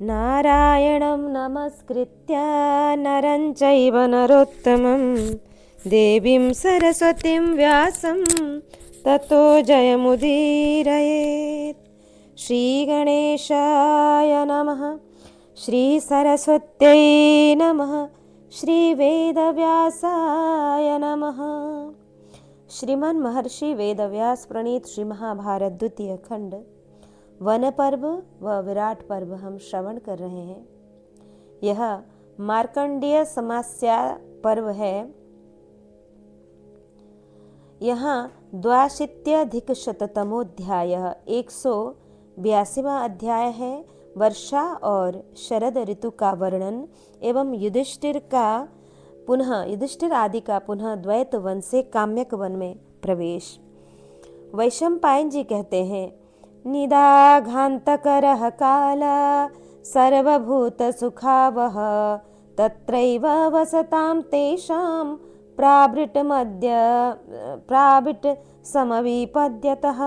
नारायणं नमस्कृत्य नरं चैव नरोत्तमं देवीं सरस्वतीं व्यासं ततो जयमुदीरयेत्। श्रीगणेशाय नमः। श्रीसरस्वत्यै नमः। श्रीवेदव्यासाय नमः। श्रीमन् महर्षि वेदव्यास प्रणीत श्री महाभारत द्वितीय खंड वन पर्व व विराट पर्व हम श्रवण कर रहे हैं। यह मार्कंडेय समस्या पर्व है। यहाँ 82-शततमोध्याय 182वां अध्याय है। वर्षा और शरद ऋतु का वर्णन एवं युधिष्ठिर आदि का पुनः द्वैत वन से काम्यक वन में प्रवेश। वैशंपायन जी कहते हैं, निदाघान्तकरः काल सर्वभूतसुखावह तत्रैव वसतां तेषां प्रावृट समविपद्यतः।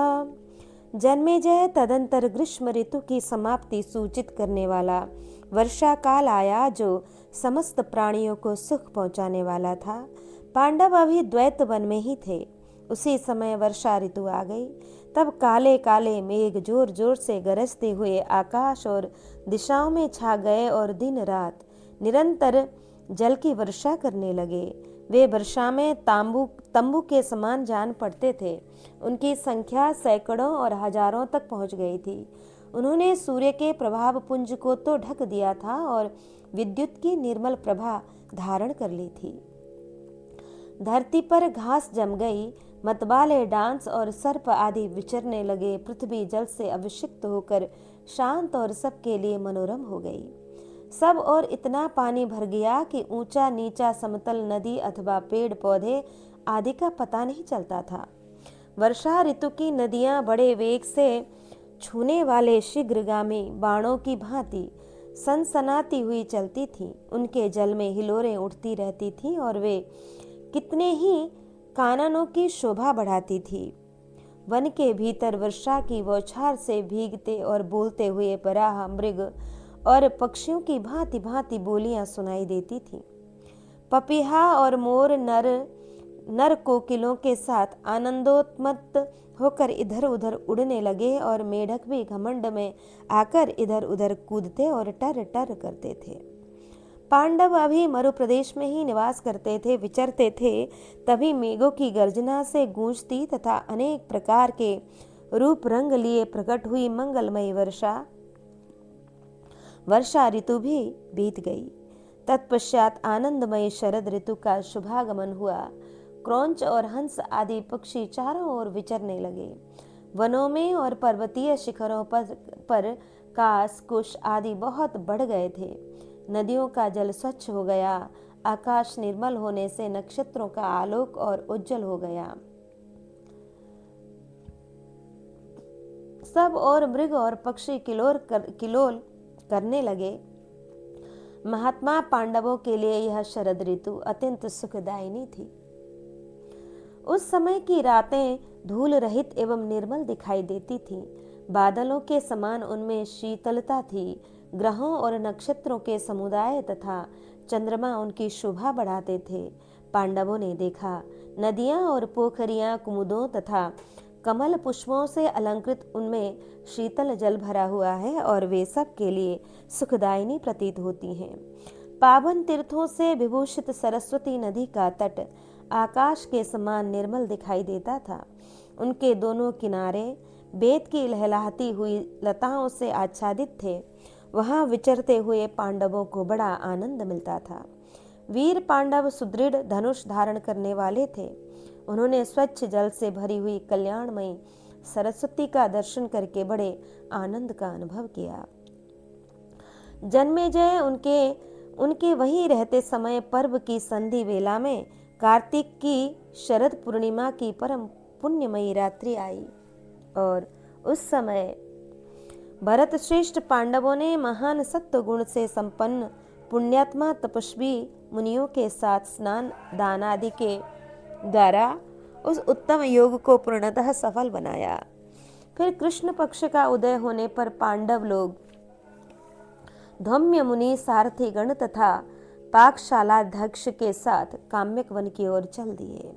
जन्मेजय, तदंतर ग्रीष्म ऋतु की समाप्ति सूचित करने वाला वर्षा काल आया, जो समस्त प्राणियों को सुख पहुंचाने वाला था। पांडव अभी द्वैत वन में ही थे। उसी समय वर्षा ऋतु आ गई। तब काले काले मेघ जोर जोर से गरजते हुए आकाश और दिशाओं में छा गए और दिन रात निरंतर जल की वर्षा करने लगे। वे वर्षा में तंबू के समान जान पड़ते थे। उनकी संख्या सैकड़ों और हजारों तक पहुंच गई थी। उन्होंने सूर्य के प्रभाव पुंज को तो ढक दिया था और विद्युत की निर्मल प्रभा धारण कर ली थी। धरती पर घास जम गई, मतवाले डांस और सर्प आदि विचरने लगे। पृथ्वी जल से अभिषिक्त होकर शांत और सबके लिए मनोरम हो गई। सब और इतना पानी भर गया कि ऊंचा नीचा समतल नदी अथवा पेड़ पौधे आदि का पता नहीं चलता था। वर्षा ऋतु की नदियां बड़े वेग से छूने वाले शीघ्रगामी बाणों की भांति सनसनाती हुई चलती थीं। उनके जल में हिलोरें उठती रहती थीं और वे कितने ही काननों की शोभा बढ़ाती थी। वन के भीतर वर्षा की बौछार से भीगते और बोलते हुए बराह, मृग और पक्षियों की भांति भांति बोलियां सुनाई देती थीं। पपीहा और मोर नर कोकिलों के साथ आनंदोन्मत्त होकर इधर उधर उड़ने लगे और मेढक भी घमंड में आकर इधर उधर कूदते और टर टर करते थे। पांडव अभी मरु प्रदेश में ही निवास करते थे, विचरते थे। तभी मेघों की गर्जना से गूंजती तथा अनेक प्रकार के रूप रंग लिए प्रकट हुई मंगलमयी वर्षा ऋतु भी बीत गई। तत्पश्चात आनंदमय शरद ऋतु का शुभागमन हुआ। क्रौंच और हंस आदि पक्षी चारों ओर विचरने लगे। वनों में और पर्वतीय शिखरों पर कास कुश आदि बहुत बढ़ गए थे। नदियों का जल स्वच्छ हो गया। आकाश निर्मल होने से नक्षत्रों का आलोक और उज्जवल हो गया। सब और मृग और पक्षी किलोल करने लगे। महात्मा पांडवों के लिए यह शरद ऋतु अत्यंत सुखदायिनी थी। उस समय की रातें धूल रहित एवं निर्मल दिखाई देती थीं। बादलों के समान उनमें शीतलता थी। ग्रहों और नक्षत्रों के समुदाय तथा चंद्रमा उनकी शोभा बढ़ाते थे। पांडवों ने देखा, नदियां और पोखरियां कुमुदों तथा कमल पुष्पों से अलंकृत, उनमें शीतल जल भरा हुआ है और वे सब के लिए सुखदायिनी प्रतीत होती हैं। पावन तीर्थों से विभूषित सरस्वती नदी का तट आकाश के समान निर्मल दिखाई देता था। उनके दोनों किनारे बेत की लहलहाती हुई लताओं से आच्छादित थे। वहां विचरते हुए पांडवों को बड़ा आनंद मिलता था। वीर पांडव सुदृढ़ धनुष धारण करने वाले थे। उन्होंने स्वच्छ जल से भरी हुई कल्याणमयी सरस्वती का दर्शन करके बड़े आनंद का अनुभव किया। जन्मेजय उनके वहीं रहते समय पर्व की संधि वेला में कार्तिक की शरद पूर्णिमा की परम पुण्यमयी रात्रि आई और उस समय भरत श्रेष्ठ पांडवों ने महान सत्व गुण से संपन्न पुण्यात्मा तपस्वी मुनियों के साथ स्नान दान आदि के द्वारा उस उत्तम योग को पूर्णतः सफल बनाया। फिर कृष्ण पक्ष का उदय होने पर पांडव लोग धौम्य मुनि सारथी गण तथा पाकशालाध्यक्ष के साथ काम्यक वन की ओर चल दिए।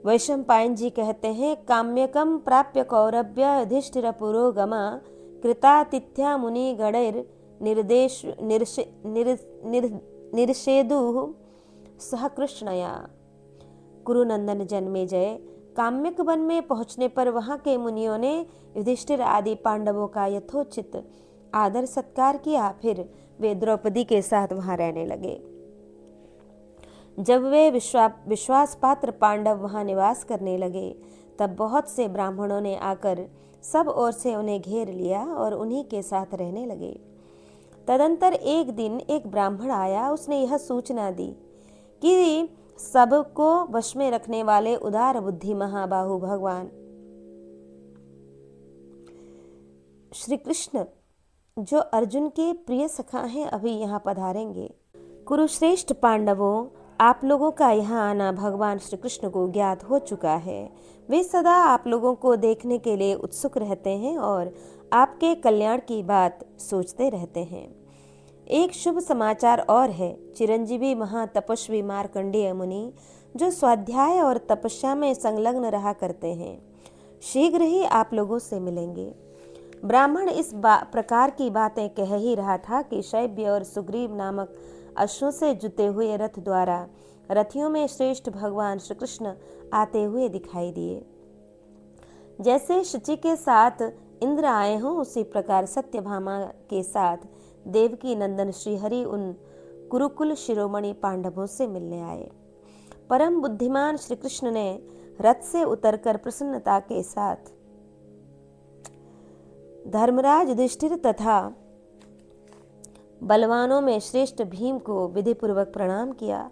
वैशंपायन जी कहते हैं, काम्यकम प्राप्य कौरव्य युधिष्ठिर पुरोगमा कृतातिथ्या मुनि गणैर निर्देश निर्षेदुः सह कृष्णया। कुरुनंदन जन्मेजय, काम्यक वन में पहुंचने पर वहां के मुनियों ने युधिष्ठिर आदि पांडवों का यथोचित आदर सत्कार किया। फिर वे द्रौपदी के साथ वहां रहने लगे। जब वे विश्वास पात्र पांडव वहां निवास करने लगे, तब बहुत से ब्राह्मणों ने आकर सब ओर से उन्हें घेर लिया और उन्हीं के साथ रहने लगे। तदंतर एक दिन एक ब्राह्मण आया। उसने यह सूचना दी कि सबको वश में रखने वाले उदार बुद्धि महाबाहु भगवान श्री कृष्ण, जो अर्जुन के प्रिय सखा हैं, अभी यहाँ पधारेंगे। कुरुश्रेष्ठ पांडवों, आप लोगों का यहाँ आना भगवान श्री कृष्ण को ज्ञात हो चुका है। वे सदा आप लोगों को देखने के लिए उत्सुक रहते हैं और आपके कल्याण की बात सोचते रहते हैं। एक शुभ समाचार और है। चिरंजीवी महातपस्वी मार्कंडेय मुनि, जो स्वाध्याय और तपस्या में संलग्न रहा करते हैं, शीघ्र ही आप लोगों से मिलेंगे। ब्राह्मण इस प्रकार की बातें कह ही रहा था कि शैब्य और सुग्रीव नामक अश्वों से जुते हुए रथ द्वारा रथियों में श्रेष्ठ भगवान श्री कृष्ण आते हुए दिखाई दिए। जैसे शची के साथ इंद्र आए हों, उसी प्रकार सत्यभामा के साथ देवकी नंदन श्रीहरि उन कुरुकुल शिरोमणि पांडवों से मिलने आए। परम बुद्धिमान श्री कृष्ण ने रथ से उतरकर प्रसन्नता के साथ धर्मराज युधिष्ठिर तथा बलवानों में श्रेष्ठ भीम को विधिपूर्वक प्रणाम किया।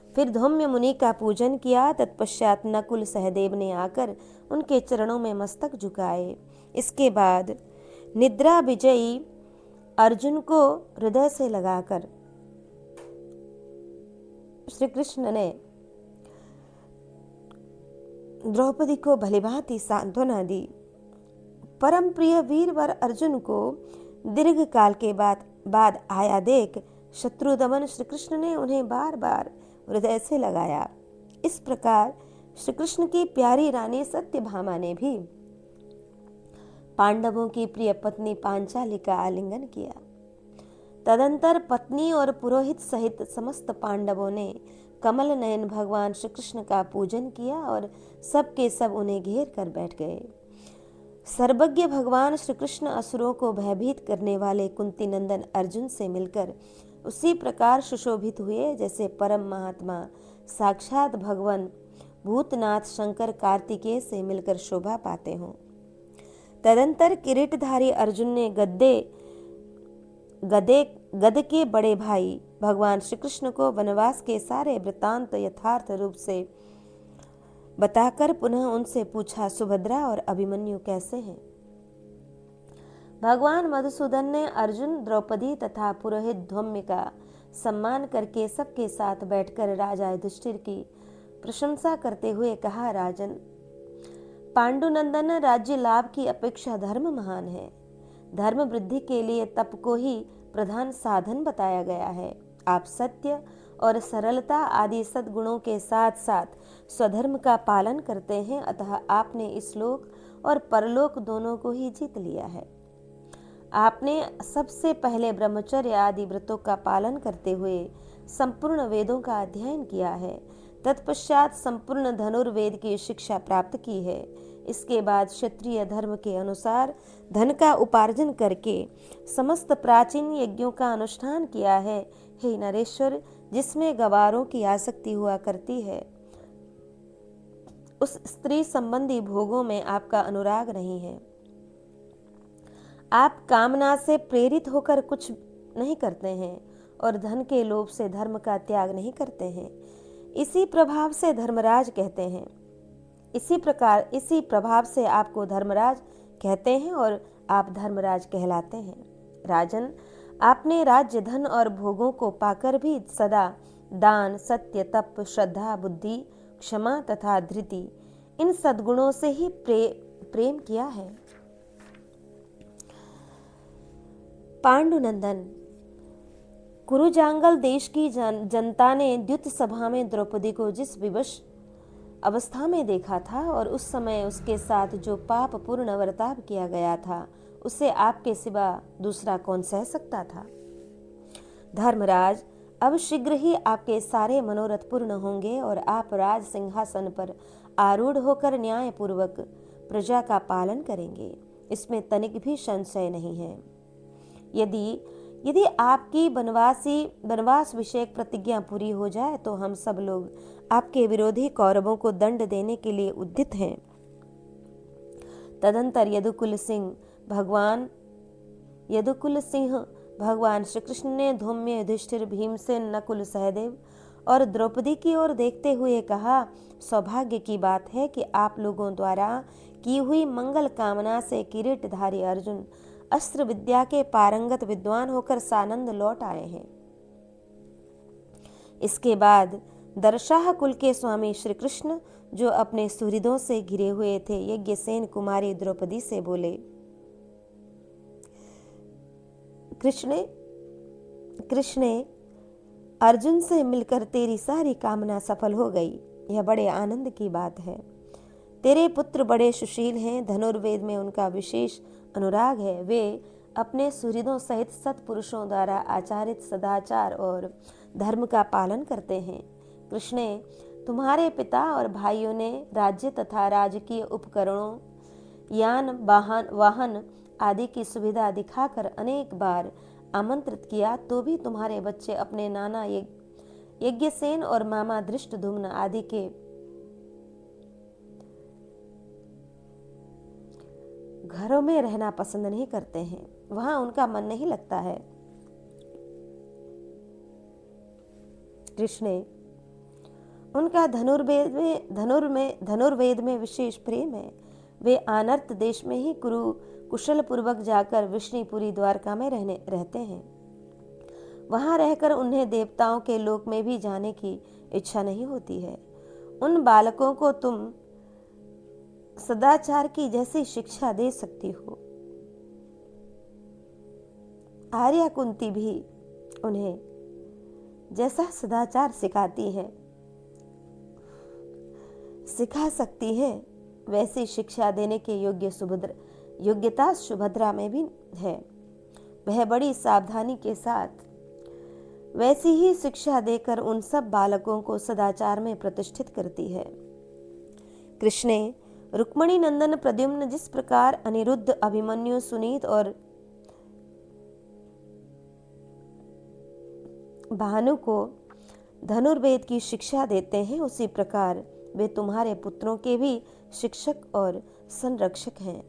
फिर धौम्य मुनि का पूजन किया। तत्पश्चात नकुल सहदेव ने आकर उनके चरणों में मस्तक झुकाए। इसके बाद निद्रा विजयी अर्जुन को हृदय से लगाकर श्री कृष्ण ने द्रौपदी को भलीभांति सांत्वना दी। परम प्रिय वीरवर अर्जुन को दीर्घ काल के बाद आया देख शत्रुदमन श्री कृष्ण ने उन्हें बार बार हृदय से लगाया। इस प्रकार श्री कृष्ण की प्यारी रानी सत्यभामा ने भी पांडवों की प्रिय पत्नी पांचाली का आलिंगन किया। तदंतर पत्नी और पुरोहित सहित समस्त पांडवों ने कमल नयन भगवान श्री कृष्ण का पूजन किया और सब के सब उन्हें घेर कर बैठ गए। सर्वज्ञ भगवान श्री कृष्ण असुरों को भयभीत करने वाले कुंती नंदन अर्जुन से मिलकर उसी प्रकार सुशोभित हुए जैसे परम महात्मा साक्षात भगवान भूतनाथ शंकर कार्तिकेय से मिलकर शोभा पाते हों। तदंतर किरीटधारी अर्जुन ने गद के बड़े भाई भगवान श्री कृष्ण को वनवास के सारे वृत्तांत यथार्थ रूप से बताकर पुनः उनसे पूछा, सुभद्रा और अभिमन्यु कैसे हैं? भगवान मधुसूदन ने अर्जुन, द्रौपदी तथा पुरोहित धौम्य का सम्मान करके सबके साथ बैठकर राजा युधिष्ठिर की प्रशंसा करते हुए कहा, राजन, पांडुनंदन, राज्य लाभ की अपेक्षा धर्म महान है। धर्म वृद्धि के लिए तप को ही प्रधान साधन बताया गया है। आप सत्य और सरलता आदि सद्गुणों के साथ साथ स्वधर्म का पालन करते हैं, अतः आपने इस लोक और परलोक दोनों को ही जीत लिया है। आपने सबसे पहले ब्रह्मचर्य आदि व्रतों का पालन करते हुए संपूर्ण वेदों का अध्ययन किया है। तत्पश्चात संपूर्ण धनुर्वेद की शिक्षा प्राप्त की है। इसके बाद क्षत्रिय धर्म के अनुसार धन का उपार्जन करके समस्त प्राचीन यज्ञों का अनुष्ठान किया है। हे नरेश्वर, जिसमें गवारों की आसक्ति हुआ करती है, उस स्त्री संबंधी भोगों में आपका अनुराग नहीं है। आप कामना से प्रेरित होकर कुछ नहीं करते हैं और धन के लोभ से धर्म का त्याग नहीं करते हैं। इसी प्रभाव से धर्मराज कहते हैं। इसी प्रभाव से आपको धर्मराज कहते हैं और आप धर्मराज कहलाते हैं। राजन, आपने राज्य, धन और भोगों को पाकर भी सदा दान, सत्य, तप, श्रद्धा, बुद्धि, क्षमा तथा धृति, इन सद्गुणों से ही प्रेम किया है। पांडुनंदन, कुरुजांगल देश की जनता ने द्युत सभा में द्रौपदी को जिस विवश अवस्था में देखा था और उस समय उसके साथ जो पाप पूर्ण वर्ताव किया गया था, उसे आपके सिवा दूसरा कौन सह सकता था। धर्मराज, अब शीघ्र ही आपके सारे मनोरथ पूर्ण होंगे और आप राज सिंहासन पर आरूढ़ होकर न्याय पूर्वक प्रजा का पालन करेंगे, इसमें तनिक भी संशय नहीं है। यदि आपकी वनवास विषयक प्रतिज्ञा पूरी हो जाए तो हम सब लोग आपके विरोधी कौरवों को दंड देने के लिए उद्यत हैं। तदंतर यदुकुल सिंह भगवान श्री कृष्ण ने धौम्य, युधिष्ठिर, भीमसेन, नकुल, सहदेव और द्रौपदी की ओर देखते हुए कहा, सौभाग्य की बात है कि आप लोगों द्वारा की हुई मंगल कामना से किरीटधारी अर्जुन अस्त्र विद्या के पारंगत विद्वान होकर सानंद लौट आए हैं। इसके बाद दर्शाह कुल के स्वामी श्री कृष्ण, जो अपने सुहृदों से घिरे हुए थे, यज्ञसेन कुमारी द्रौपदी से बोले, कृष्णे, अर्जुन से मिलकर तेरी सारी कामना सफल हो गई। यह बड़े आनंद की बात है। तेरे पुत्र बड़े सुशील हैं, धनुर्वेद में उनका विशेष अनुराग है। वे अपने सुहृदों सहित सत्पुरुषों द्वारा आचारित सदाचार और धर्म का पालन करते हैं। कृष्णे, तुम्हारे पिता और भाइयों ने राज्य तथा राजकीय उपकरणों, यान, वाहन आदि की सुविधा दिखाकर अनेक बार आमंत्रित किया, तो भी तुम्हारे बच्चे अपने नाना यज्ञसेन और मामा धृष्टद्युम्न आदि के घरों में रहना पसंद नहीं करते हैं। वहां उनका मन नहीं लगता है। कृष्णे, उनका धनुर्वेद में विशेष प्रेम है। वे अनर्त देश में ही कुशल पूर्वक जाकर विष्णुपुरी द्वारका में रहते हैं। वहां रहकर उन्हें देवताओं के लोक में भी जाने की इच्छा नहीं होती है। उन बालकों को तुम सदाचार की जैसी शिक्षा दे सकती हो, आर्या कुंती भी उन्हें जैसा सदाचार सिखा सकती है, वैसी शिक्षा देने के योग्यता सुभद्रा में भी है। वह बड़ी सावधानी के साथ वैसी ही शिक्षा देकर उन सब बालकों को सदाचार में प्रतिष्ठित करती है। कृष्णे, रुक्मिणी नंदन प्रद्युम्न जिस प्रकार अनिरुद्ध, अभिमन्यु, सुनीत और भानु को धनुर्वेद की शिक्षा देते हैं, उसी प्रकार वे तुम्हारे पुत्रों के भी शिक्षक और संरक्षक हैं।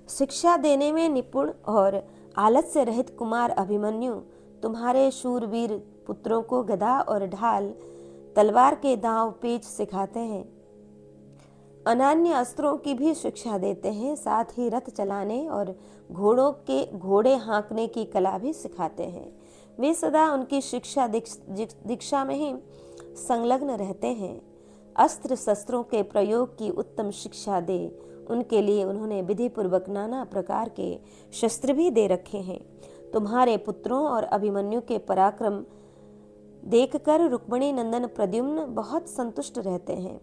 शिक्षा देने में निपुण और आलस्य रहित कुमार अभिमन्यु तुम्हारे शूरवीर पुत्रों को गदा और ढाल, तलवार के दांव पेच सिखाते हैं। अनन्य अस्त्रों की भी शिक्षा देते हैं, साथ ही रथ चलाने और घोड़े हाँकने की कला भी सिखाते हैं। वे सदा उनकी शिक्षा दीक्षा में ही संलग्न रहते हैं। अस्त्र शस्त्रों के प्रयोग की उत्तम शिक्षा दे, उनके लिए उन्होंने विधि पूर्वक नाना प्रकार के शस्त्र भी दे रखे हैं। तुम्हारे पुत्रों और अभिमन्यु के पराक्रम देखकर रुक्मिणी नंदन प्रद्युम्न बहुत संतुष्ट रहते हैं।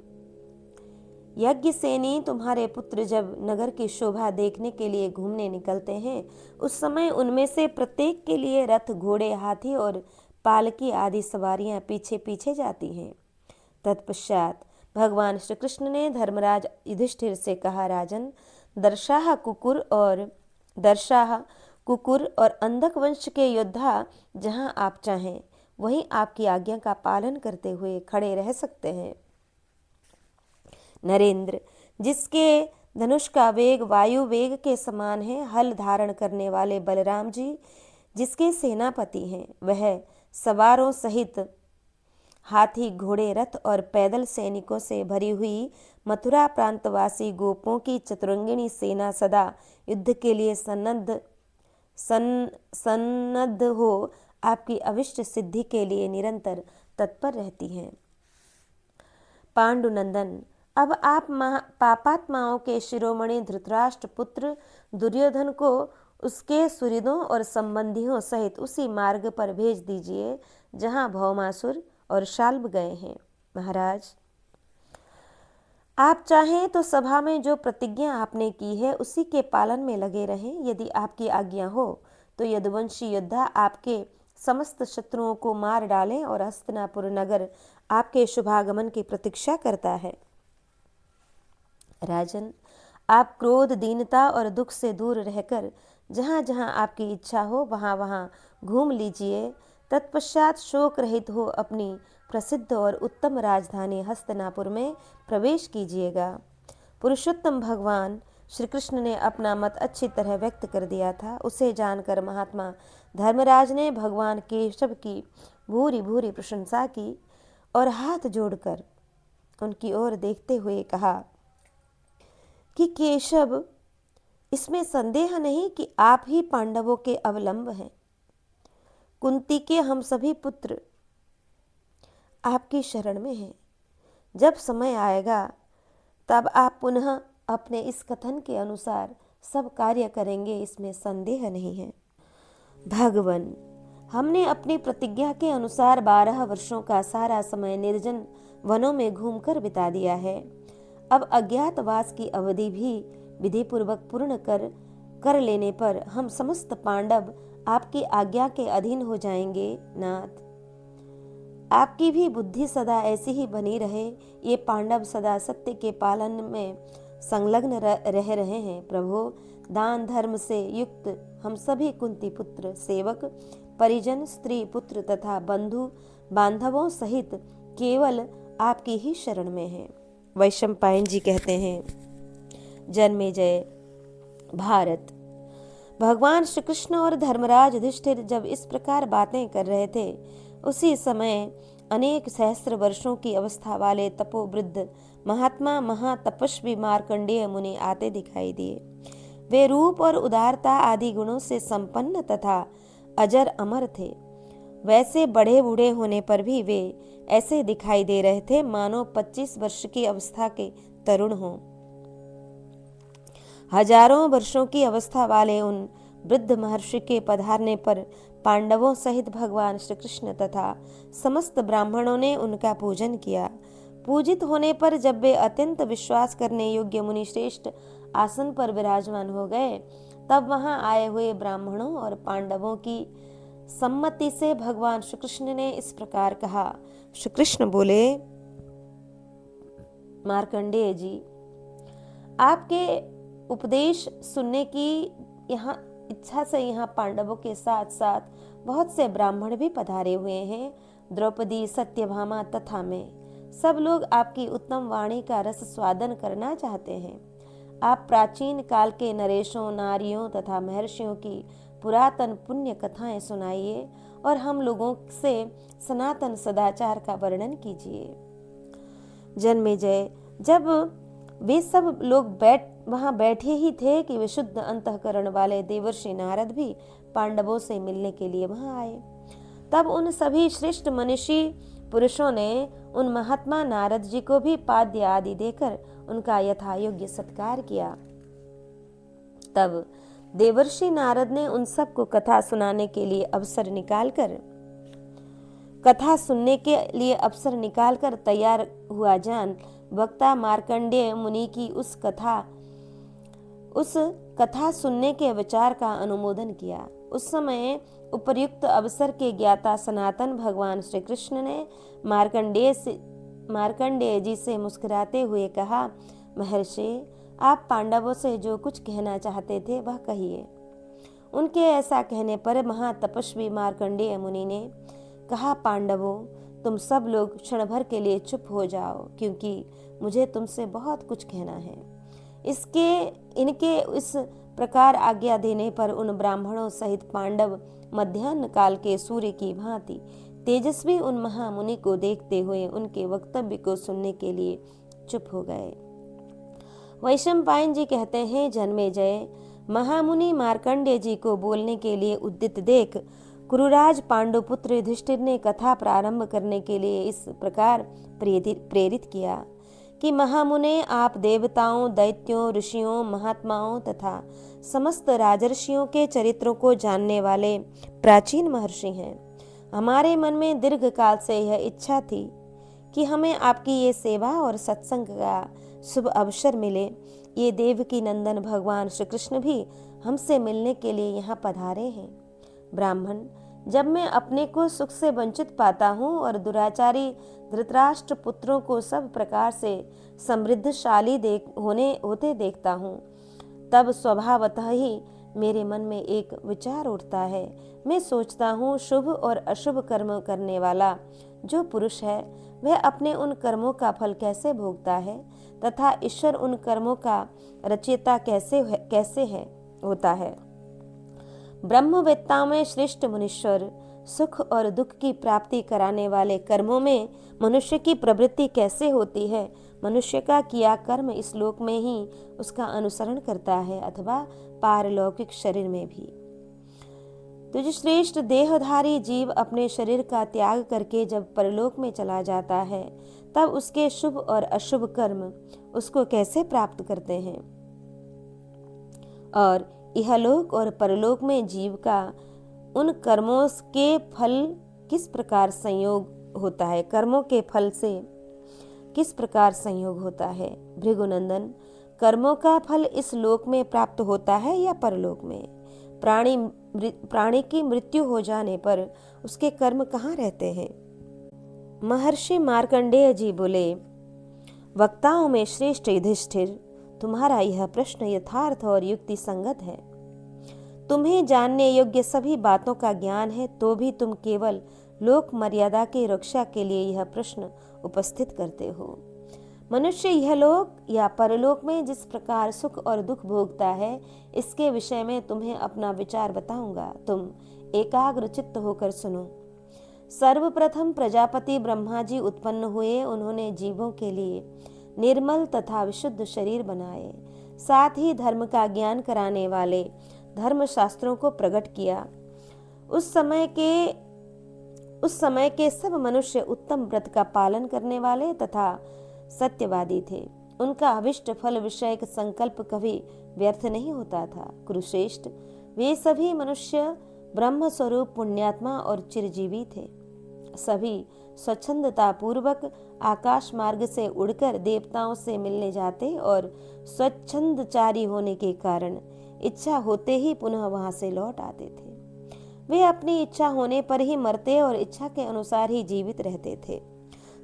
यज्ञसेनी तुम्हारे पुत्र जब नगर की शोभा देखने के लिए घूमने निकलते हैं, उस समय उनमें से प्रत्येक के लिए रथ, घोड़े, हाथी और पालकी आदि सवारियां पीछे पीछे जाती हैं। तत्पश्चात भगवान श्री कृष्ण ने धर्मराज युधिष्ठिर से कहा, राजन, दर्शाह कुकुर और अंधक वंश के योद्धा जहां आप चाहें वहीं आपकी आज्ञा का पालन करते हुए खड़े रह सकते हैं। नरेंद्र, जिसके धनुष का वेग वायु वेग के समान है, हल धारण करने वाले बलराम जी जिसके सेनापति हैं, वह सवारों सहित हाथी, घोड़े, रथ और पैदल सैनिकों से भरी हुई मथुरा प्रांतवासी गोपों की चतुरंगिणी सेना सदा युद्ध के लिए सन्नद्ध हो आपकी अविष्ट सिद्धि के लिए निरंतर तत्पर रहती है। पांडुनंदन, अब आप पापात्माओं के शिरोमणि धृतराष्ट्र पुत्र दुर्योधन को उसके सुहृदों और संबंधियों सहित उसी मार्ग पर भेज दीजिए जहाँ भौमासुर और शाल्ब गए हैं। महाराज, आप चाहें तो सभा में जो प्रतिज्ञा आपने की है उसी के पालन में लगे रहें। यदि आपकी आज्ञा हो तो यदुवंशी योद्धा आपके समस्त शत्रुओं को मार डालें और हस्तिनापुर नगर आपके शुभागमन की प्रतीक्षा करता है। राजन, आप क्रोध, दीनता और दुख से दूर रहकर जहाँ जहाँ आपकी इच्छा हो वहाँ वहाँ घूम लीजिए। तत्पश्चात शोक रहित हो अपनी प्रसिद्ध और उत्तम राजधानी हस्तिनापुर में प्रवेश कीजिएगा। पुरुषोत्तम भगवान श्री कृष्ण ने अपना मत अच्छी तरह व्यक्त कर दिया था। उसे जानकर महात्मा धर्मराज ने भगवान केशव की भूरी भूरी प्रशंसा की और हाथ जोड़कर उनकी ओर देखते हुए कहा कि केशव, इसमें संदेह नहीं कि आप ही पांडवों के अवलंब हैं। कुंती के हम सभी पुत्र आपकी शरण में हैं। जब समय आएगा तब आप पुनः अपने इस कथन के अनुसार सब कार्य करेंगे, इसमें संदेह नहीं है। भगवन, हमने अपनी प्रतिज्ञा के अनुसार 12 वर्षों का सारा समय निर्जन वनों में घूमकर बिता दिया है। अब अज्ञातवास की अवधि भी विधिपूर्वक पूर्ण कर लेने पर हम समस्त पांडव आपकी आज्ञा के अधीन हो जाएंगे। नाथ, आपकी भी बुद्धि सदा ऐसी ही बनी रहे। ये पांडव सदा सत्य के पालन में संलग्न रह रहे हैं। प्रभु, दान धर्म से युक्त हम सभी कुंती पुत्र, सेवक, परिजन, स्त्री, पुत्र तथा बंधु बांधवों सहित केवल आपकी ही शरण में हैं। वैशंपायन जी कहते हैं, जन्मेजय भारत, भगवान श्री कृष्ण और धर्मराज युधिष्ठिर जब इस प्रकार बातें कर रहे थे, उसी समय अनेक सहस्त्र वर्षों की अवस्था वाले तपोवृद्ध महात्मा महातपस्वी मार्कंडेय मुनि आते दिखाई दिए। वे रूप और उदारता आदि गुणों से संपन्न तथा अजर अमर थे। वैसे बड़े बूढ़े होने पर भी वे ऐसे दिखाई दे रहे थे मानो 25 वर्ष की अवस्था के तरुण हों। हजारों वर्षों की अवस्था वाले उन वृद्ध महर्षि के पधारने पर पांडवों सहित भगवान श्री कृष्ण तथा समस्त ब्राह्मणों ने उनका पूजन किया। पूजित होने पर जब वे अत्यंत विश्वास करने योग्य मुनि श्रेष्ठ आसन पर विराजमान हो गए, तब वहां आए हुए ब्राह्मणों और पांडवों की सम्मति से भगवान श्री कृष्ण ने इस प्रकार कहा। श्री कृष्ण बोले, मार्कंडेय जी, आपके उपदेश सुनने की यहाँ इच्छा से यहाँ पांडवों के साथ साथ बहुत से ब्राह्मण भी पधारे हुए हैं। द्रौपदी, सत्यभामा तथा मैं, सब लोग आपकी उत्तम वाणी का रस स्वादन करना चाहते हैं। आप प्राचीन काल के नरेशों, नारियों तथा महर्षियों की पुरातन पुण्य कथाएं सुनाइए और हम लोगों से सनातन सदाचार का वर्णन कीजिए। जन्मेजय, जब वे सब लोग वहां बैठे ही थे कि विशुद्ध अंतःकरण वाले देवर्षि नारद भी पांडवों से मिलने के लिए वहां आए। तब उन सभी श्रेष्ठ मनीषी पुरुषों ने उन महात्मा नारद जी को भी पाद्य आदि देकर उनका यथायोग्य सत्कार किया। तब देवर्षि नारद ने उन सबको कथा सुनने के लिए अवसर निकालकर तैयार हुआ जान वक्ता मार्कंडेय मुनि की उस कथा सुनने के विचार का अनुमोदन किया। उस समय उपर्युक्त अवसर के ज्ञाता सनातन भगवान श्री कृष्ण ने मार्कंडेय जी से मुस्कुराते हुए कहा, महर्षि, आप पांडवों से जो कुछ कहना चाहते थे वह कहिए। उनके ऐसा कहने पर महातपस्वी मार्कंडेय मुनि ने कहा, पांडवों, तुम सब लोग क्षण भर के लिए चुप हो जाओ, क्योंकि मुझे तुमसे बहुत कुछ कहना है। इनके इस प्रकार आज्ञा देने पर उन ब्राह्मणों सहित पांडव मध्याह्न काल के सूर्य की भांति तेजस्वी उन महामुनि को देखते हुए उनके वक्तव्य को सुनने के लिए चुप हो गए। वैशंपायन जी कहते हैं, जन्मेजय, महामुनि मार्कंडेय जी को बोलने के लिए उद्यत देख कुरुराज पांडुपुत्र युधिष्ठिर ने कथा प्रारंभ करने के लिए इस प्रकार प्रेरित किया कि महामुने, आप देवताओं, दैत्यों, ऋषियों, महात्माओं तथा समस्त राजर्षियों के चरित्रों को जानने वाले प्राचीन महर्षि हैं। हमारे मन में दीर्घ काल से यह इच्छा थी कि हमें आपकी ये सेवा और सत्संग का शुभ अवसर मिले। ये देवकी नंदन भगवान श्री कृष्ण भी हमसे मिलने के लिए यहाँ पधारे हैं। ब्राह्मण, जब मैं अपने को सुख से वंचित पाता हूँ और दुराचारी धृतराष्ट्र पुत्रों को सब प्रकार से समृद्धशाली होते देखता हूँ, तब स्वभावतः ही मेरे मन में एक विचार उठता है। मैं सोचता हूँ, शुभ और अशुभ कर्म करने वाला जो पुरुष है वह अपने उन कर्मों का फल कैसे भोगता है तथा ईश्वर उन कर्मों का रचयिता कैसे होता है। ब्रह्मवेत्ताओं में श्रेष्ठ मुनीश्वर सुख और दुख की प्राप्ति कराने वाले कर्मों में मनुष्य की प्रवृत्ति कैसे होती है। मनुष्य का किया कर्म इस लोक में ही उसका अनुसरण करता है अथवा पारलौकिक शरीर में भी। तो जो श्रेष्ठ देहधारी जीव अपने शरीर का त्याग करके जब परलोक में चला जाता है, तब उसके शुभ और अशुभ कर्म उसको कैसे प्राप्त करते हैं और इहलोक और परलोक में जीव का उन कर्मों के फल किस प्रकार संयोग होता है, कर्मों के फल से किस प्रकार संयोग होता है। भृगुनंदन, कर्मों का फल इस लोक में प्राप्त होता है या परलोक में। प्राणी की मृत्यु हो जाने पर उसके कर्म कहाँ रहते हैं। महर्षि मार्कंडेय जी बोले, वक्ताओं में श्रेष्ठ युधिष्ठिर, तुम्हारा यह प्रश्न यथार्थ और युक्ति संगत है। तुम्हें जानने योग्य सभी बातों का ज्ञान है, तो भी तुम केवल लोक मर्यादा की रक्षा के लिए यह प्रश्न उपस्थित करते हो। मनुष्य यह लोक या परलोक में जिस प्रकार सुख और दुख भोगता है, इसके विषय में तुम्हें अपना विचार बताऊंगा। तुम एकाग्र चित्त होकर सुनो। सर्वप्रथम प्रजापति ब्रह्मा जी उत्पन्न हुए। उन्होंने जीवों के लिए निर्मल तथा विशुद्ध शरीर बनाए, साथ ही धर्म का ज्ञान कराने वाले धर्म शास्त्रों को प्रकट किया। उस समय के सब मनुष्य उत्तम व्रत का पालन करने वाले तथा सत्यवादी थे। उनका अभिष्ट फल विषयक संकल्प कभी व्यर्थ नहीं होता था। कुरुश्रेष्ठ, वे सभी मनुष्य ब्रह्म स्वरूप पुण्यात्मा और चिरजीवी थे। सभी स्वच्छंदता पूर्वक आकाश मार्ग से उड़कर देवताओं से मिलने जाते और स्वच्छंदचारी होने के कारण इच्छा होते ही पुनः वहां से लौट आते थे। वे अपनी इच्छा होने पर ही मरते और इच्छा के अनुसार ही जीवित रहते थे।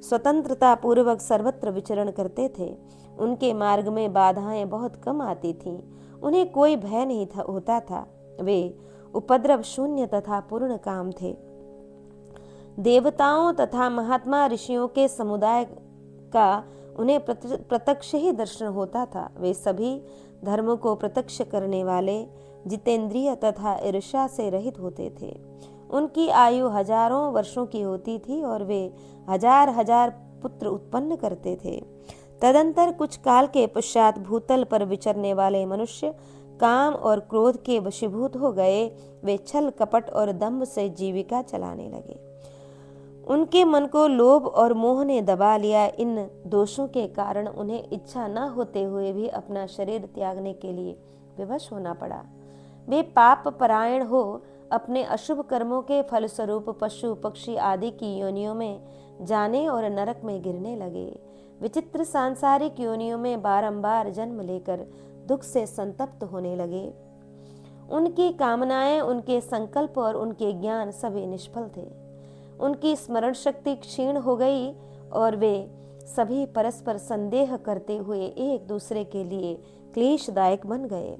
स्वतंत्रता पूर्वक सर्वत्र विचरण करते थे। उनके मार्ग में बाधाएं बहुत कम आती थीं। उन्हें कोई भय नहीं होता था। वे उपद्रव शून्य तथा पूर्ण काम थे। देवताओं तथा महात्मा ऋषियों के समुदाय का उन्हें प्रत्यक्ष ही दर्शन होता था। वे सभी धर्म को प्रत्यक्ष करने वाले, जितेंद्रिय तथा ईर्ष्या से रहित होते थे। उनकी आयु हजारों वर्षों की होती थी और वे हजार हजार पुत्र उत्पन्न करते थे। तदंतर कुछ काल के पश्चात भूतल पर विचरने वाले मनुष्य काम और क्रोध के वशीभूत हो गए। वे छल कपट और दंभ से जीविका चलाने लगे। उनके मन को लोभ और मोह ने दबा लिया। इन दोषों के कारण उन्हें इच्छा न होते हुए भी अपना शरीर त्यागने के लिए विवश होना पड़ा। वे पाप परायण हो अपने अशुभ कर्मों के फलस्वरूप पशु पक्षी आदि की योनियों में जाने और नरक में गिरने लगे। विचित्र सांसारिक योनियों में बारंबार जन्म लेकर दुख से संतप्त होने लगे। उनकी कामनाएं, उनके संकल्प और उनके ज्ञान सभी निष्फल थे। उनकी स्मरण शक्ति क्षीण हो गई और वे सभी परस्पर संदेह करते हुए एक दूसरे के लिए क्लेशदायक बन गए।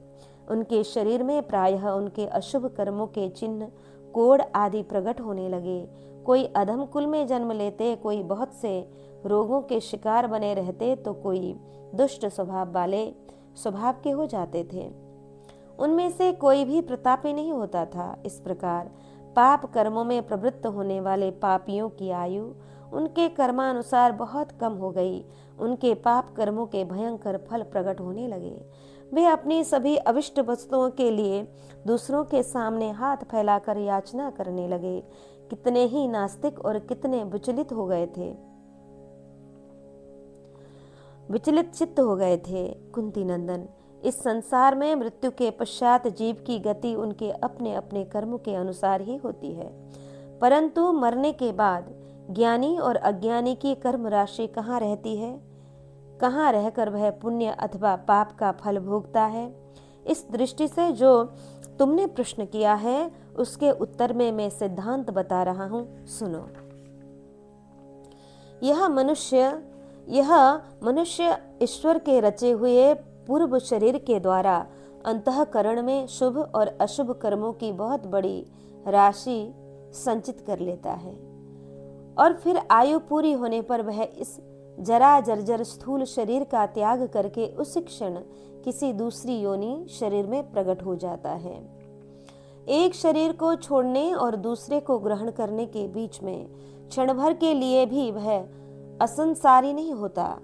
उनके शरीर में प्रायः उनके अशुभ कर्मों के चिन्ह, कोढ़ आदि प्रकट होने लगे। कोई अधम कुल में जन्म लेते, कोई बहुत से रोगों के शिकार बने रहते, तो कोई दुष्ट स्वभाव के हो जाते थे। उनमें से कोई भी प्रतापी नहीं होता था। इस प्रकार पाप कर्मों में प्रवृत्त होने वाले पापियों की आयु उनके कर्मानुसार बहुत कम हो गई। उनके पाप कर्मों के भयंकर फल प्रकट होने लगे। वे अपनी सभी अविष्ट वस्तुओं के लिए दूसरों के सामने हाथ फैलाकर याचना करने लगे। कितने ही नास्तिक और कितने विचलित हो गए थे। विचलित चित्त हो गए थे। कुंती नंदन, इस संसार में मृत्यु के पश्चात जीव की गति उनके अपने अपने कर्मों के अनुसार ही होती है, परंतु मरने के बाद ज्ञानी और अज्ञानी की कर्म राशि कहाँ रहती है, कहाँ रहकर वह पुण्य अथवा पाप का फल भोगता है। इस दृष्टि से जो तुमने प्रश्न किया है उसके उत्तर में मैं सिद्धांत बता रहा हूँ, सुनो। यह मनुष्य ईश्वर के रचे हुए पूर्व शरीर के द्वारा अंतःकरण में शुभ और अशुभ कर्मों की बहुत बड़ी राशि संचित कर लेता है और फिर आयु पूरी होने पर वह इस जरा जर्जर स्थूल शरीर का त्याग करके उसी क्षण किसी दूसरी योनि शरीर में प्रकट हो जाता है। एक शरीर को छोड़ने और दूसरे को ग्रहण करने के बीच में क्षण भर के लिए भी वह असंसारी नहीं होता।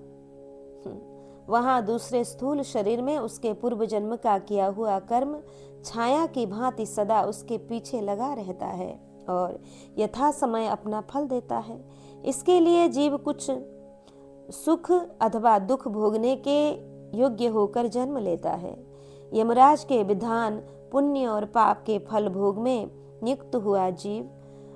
वहां दूसरे स्थूल शरीर में उसके पूर्व जन्म का किया हुआ कर्म छाया की भांति सदा उसके पीछे लगा रहता है और यथा समय अपना फल देता है। इसके लिए जीव कुछ सुख अथवा दुख भोगने के योग्य होकर जन्म लेता है। यमराज के विधान पुण्य और पाप के फल भोग में नियुक्त हुआ जीव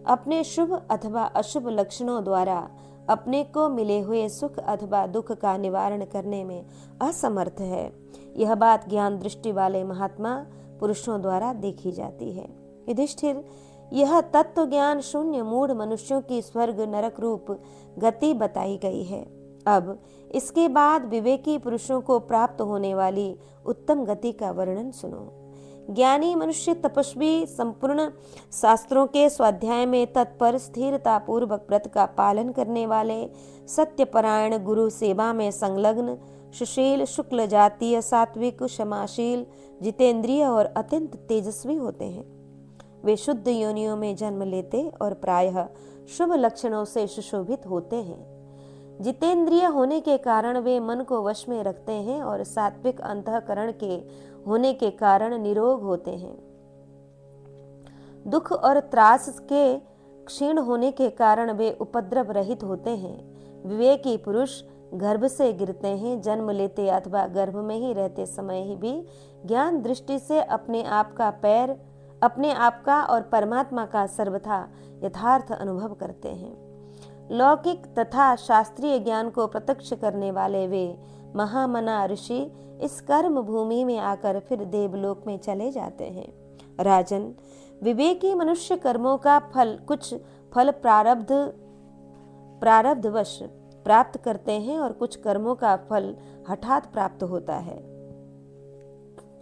अपने शुभ अथवा अशुभ लक्षणों द्वारा अपने को मिले हुए सुख अथवा दुख का निवारण करने में असमर्थ है। यह बात ज्ञान दृष्टि वाले महात्मा पुरुषों द्वारा देखी जाती है। युधिष्ठिर, यह तत्व ज्ञान शून्य मूढ़ मनुष्यों की स्वर्ग नरक रूप गति बताई गई है। अब इसके बाद विवेकी पुरुषों को प्राप्त होने वाली उत्तम गति का वर्णन सुनो। ज्ञानी मनुष्य तपस्वी संपूर्ण शास्त्रों के स्वाध्याय में तत्पर स्थिरता पूर्वक व्रत का पालन करने वाले सत्यपरायण गुरु सेवा में संलग्न सुशील शुक्ल जातीय सात्विक क्षमाशील जितेंद्रिय और अत्यंत तेजस्वी होते हैं। वे शुद्ध योनियों में जन्म लेते और प्रायः शुभ लक्षणों से सुशोभित होते हैं। जितेंद्रिय होने के कारण वे मन को वश में रखते हैं और सात्विक अंतःकरण के होने के कारण निरोग होते हैं। दुख और त्रास के क्षीण होने के कारण वे उपद्रव रहित होते हैं। विवेकी पुरुष गर्भ से गिरते हैं, जन्म लेते अथवा गर्भ में ही रहते समय ही भी ज्ञान दृष्टि से अपने आप का और परमात्मा का सर्वथा यथार्थ अनुभव करते हैं। लौकिक तथा शास्त्रीय ज्ञान को प्रत्यक्ष करने वाले वे महामना ऋषि इस कर्म भूमि में आकर फिर देवलोक में चले जाते हैं। राजन, विवेकी मनुष्य कर्मों का कुछ फल प्रारब्धवश प्राप्त करते हैं और कुछ कर्मों का फल हठात प्राप्त होता है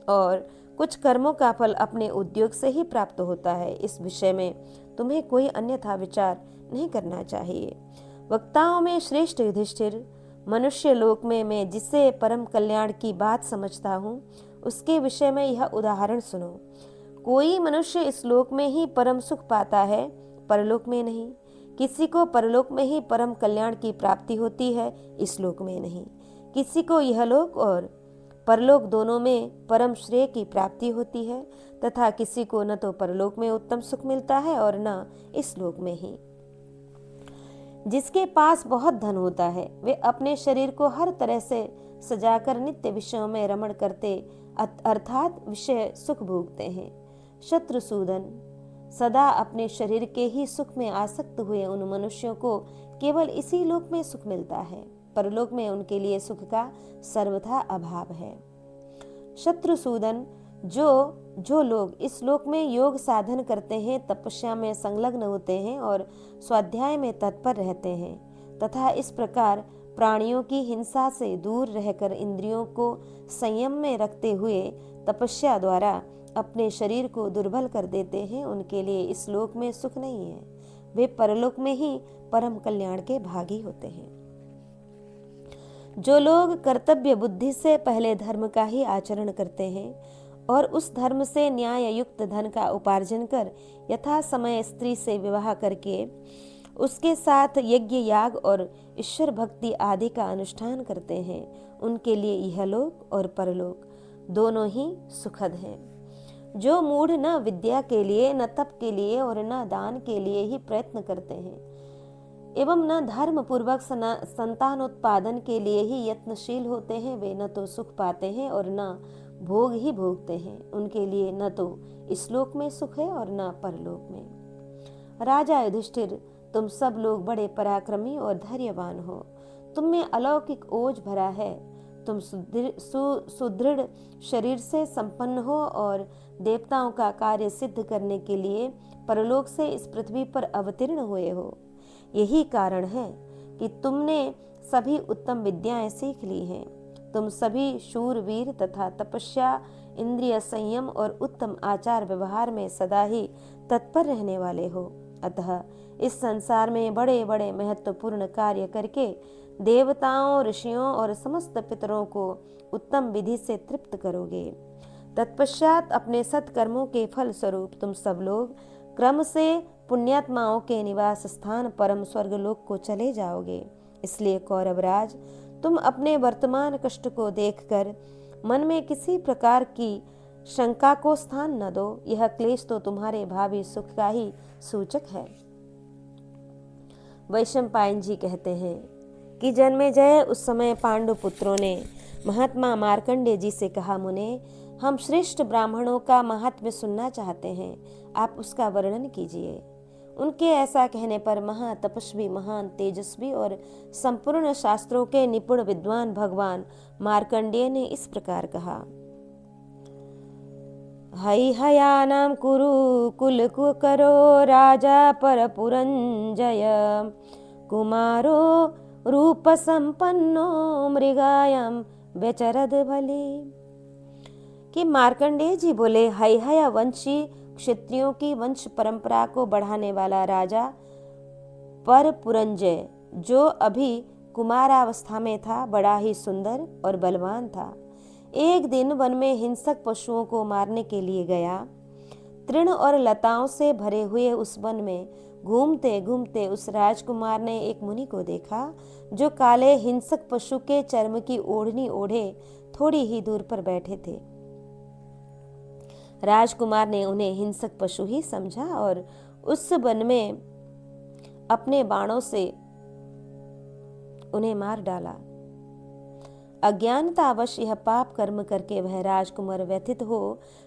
और कुछ कर्मों का फल अपने उद्योग से ही प्राप्त होता है। इस विषय में तुम्हें कोई अन्यथा विचार नहीं करना चाहिए। वक्ताओं में श्रेष्ठ युधिष्ठिर, मनुष्य लोक में मैं जिसे परम कल्याण की बात समझता हूँ उसके विषय में यह उदाहरण सुनो। कोई मनुष्य इस लोक में ही परम सुख पाता है, परलोक में नहीं। किसी को परलोक में ही परम कल्याण की प्राप्ति होती है, इस लोक में नहीं। किसी को यह लोक और परलोक दोनों में परम श्रेय की प्राप्ति होती है तथा किसी को न तो परलोक में उत्तम सुख मिलता है और न इस लोक में ही। जिसके पास बहुत धन होता है वे अपने शरीर को हर तरह से सजाकर नित्य विषयों में रमण करते अर्थात विषय सुख भोगते हैं। शत्रुसूदन, सदा अपने शरीर के ही सुख में आसक्त हुए उन मनुष्यों को केवल इसी लोक में सुख मिलता है, परलोक में उनके लिए सुख का सर्वथा अभाव है। शत्रुसूदन, जो लोग इस लोक में योग साधन करते हैं, तपस्या में संलग्न होते हैं और स्वाध्याय में तत्पर रहते हैं तथा इस प्रकार प्राणियों की हिंसा से दूर रहकर इंद्रियों को संयम में रखते हुए तपस्या द्वारा अपने शरीर को दुर्बल कर देते हैं, उनके लिए इस लोक में सुख नहीं है। वे परलोक में ही परम कल्याण के भागी होते हैं। जो लोग कर्तव्य बुद्धि से पहले धर्म का ही आचरण करते हैं और उस धर्म से न्याय युक्त धन का उपार्जन कर यथा समय स्त्री से विवाह करके उसके साथ यज्ञ याग और ईश्वर भक्ति आदि का अनुष्ठान करते हैं, उनके लिए यह लोक और परलोक दोनों ही सुखद हैं। जो मूढ़ न विद्या के लिए, न तप के लिए और न दान के लिए ही प्रयत्न करते हैं, एवं न धर्म पूर्वक संतानोत्पादन के लिए ही यत्नशील होते हैं, वे न तो सुख पाते हैं और न भोग ही भोगते हैं। उनके लिए न तो इस लोक में सुख है और न परलोक में। राजा युधिष्ठिर, तुम सब लोग बड़े पराक्रमी और धैर्यवान हो। तुम में अलौकिक ओज भरा है। तुम सुदृढ़ शरीर से संपन्न हो और देवताओं का कार्य सिद्ध करने के लिए परलोक से इस पृथ्वी पर अवतीर्ण हुए हो। यही कारण है कि तुमने सभी उत्तम विद्याएं सीख ली हैं। तुम सभी शूरवीर तथा तपस्या, इंद्रिय संयम और उत्तम आचार व्यवहार में सदा ही तत्पर रहने वाले हो। अतः इस संसार में बड़े बड़े महत्वपूर्ण कार्य करके देवताओं, ऋषियों और समस्त पितरों को उत्तम विधि से तृप्त करोगे। तत्पश्चात अपने सत्कर्मों के फल स्वरूप तुम सब लोग क्रम से पुण्यात्माओं के निवास स्थान परम स्वर्गलोक को चले जाओगे। इसलिए कौरवराज, तुम अपने वर्तमान कष्ट को देखकर मन में किसी प्रकार की शंका को स्थान न दो। यह क्लेश तो तुम्हारे भावी सुख का ही सूचक है। वैशंपायन जी कहते हैं कि जन्मेजय उस समय पांडु पुत्रों ने महात्मा मार्कंडेय जी से कहा, मुने, हम श्रेष्ठ ब्राह्मणों का महात्म्य सुनना चाहते हैं, आप उसका वर्णन कीजिए। उनके ऐसा कहने पर महातपस्वी, महान तेजस्वी और संपूर्ण शास्त्रों के निपुण विद्वान भगवान मार्कंडेय ने इस प्रकार कहा, हैहयानां कुरु कुल करो राजा परपुरंजय, कुमारो रूप संपन्नो मृगायां व्यचरद बलि। कि मार्कंडेय जी बोले, हैहय वंशी क्षत्रियों की वंश परंपरा को बढ़ाने वाला राजा परपुरंजय, जो अभी कुमारावस्था में था, बड़ा ही सुंदर और बलवान था, एक दिन वन में हिंसक पशुओं को मारने के लिए गया। तृण और लताओं से भरे हुए उस वन में घूमते घूमते उस राजकुमार ने एक मुनि को देखा, जो काले हिंसक पशु के चर्म की ओढ़नी ओढ़े थोड़ी ही दूर पर बैठे थे। राजकुमार ने उन्हें हिंसक पशु ही समझा और उस वन में अपने बाणों से उन्हें मार डाला। अज्ञानतावश यह पाप कर्म करके वह राजकुमार व्यथित हो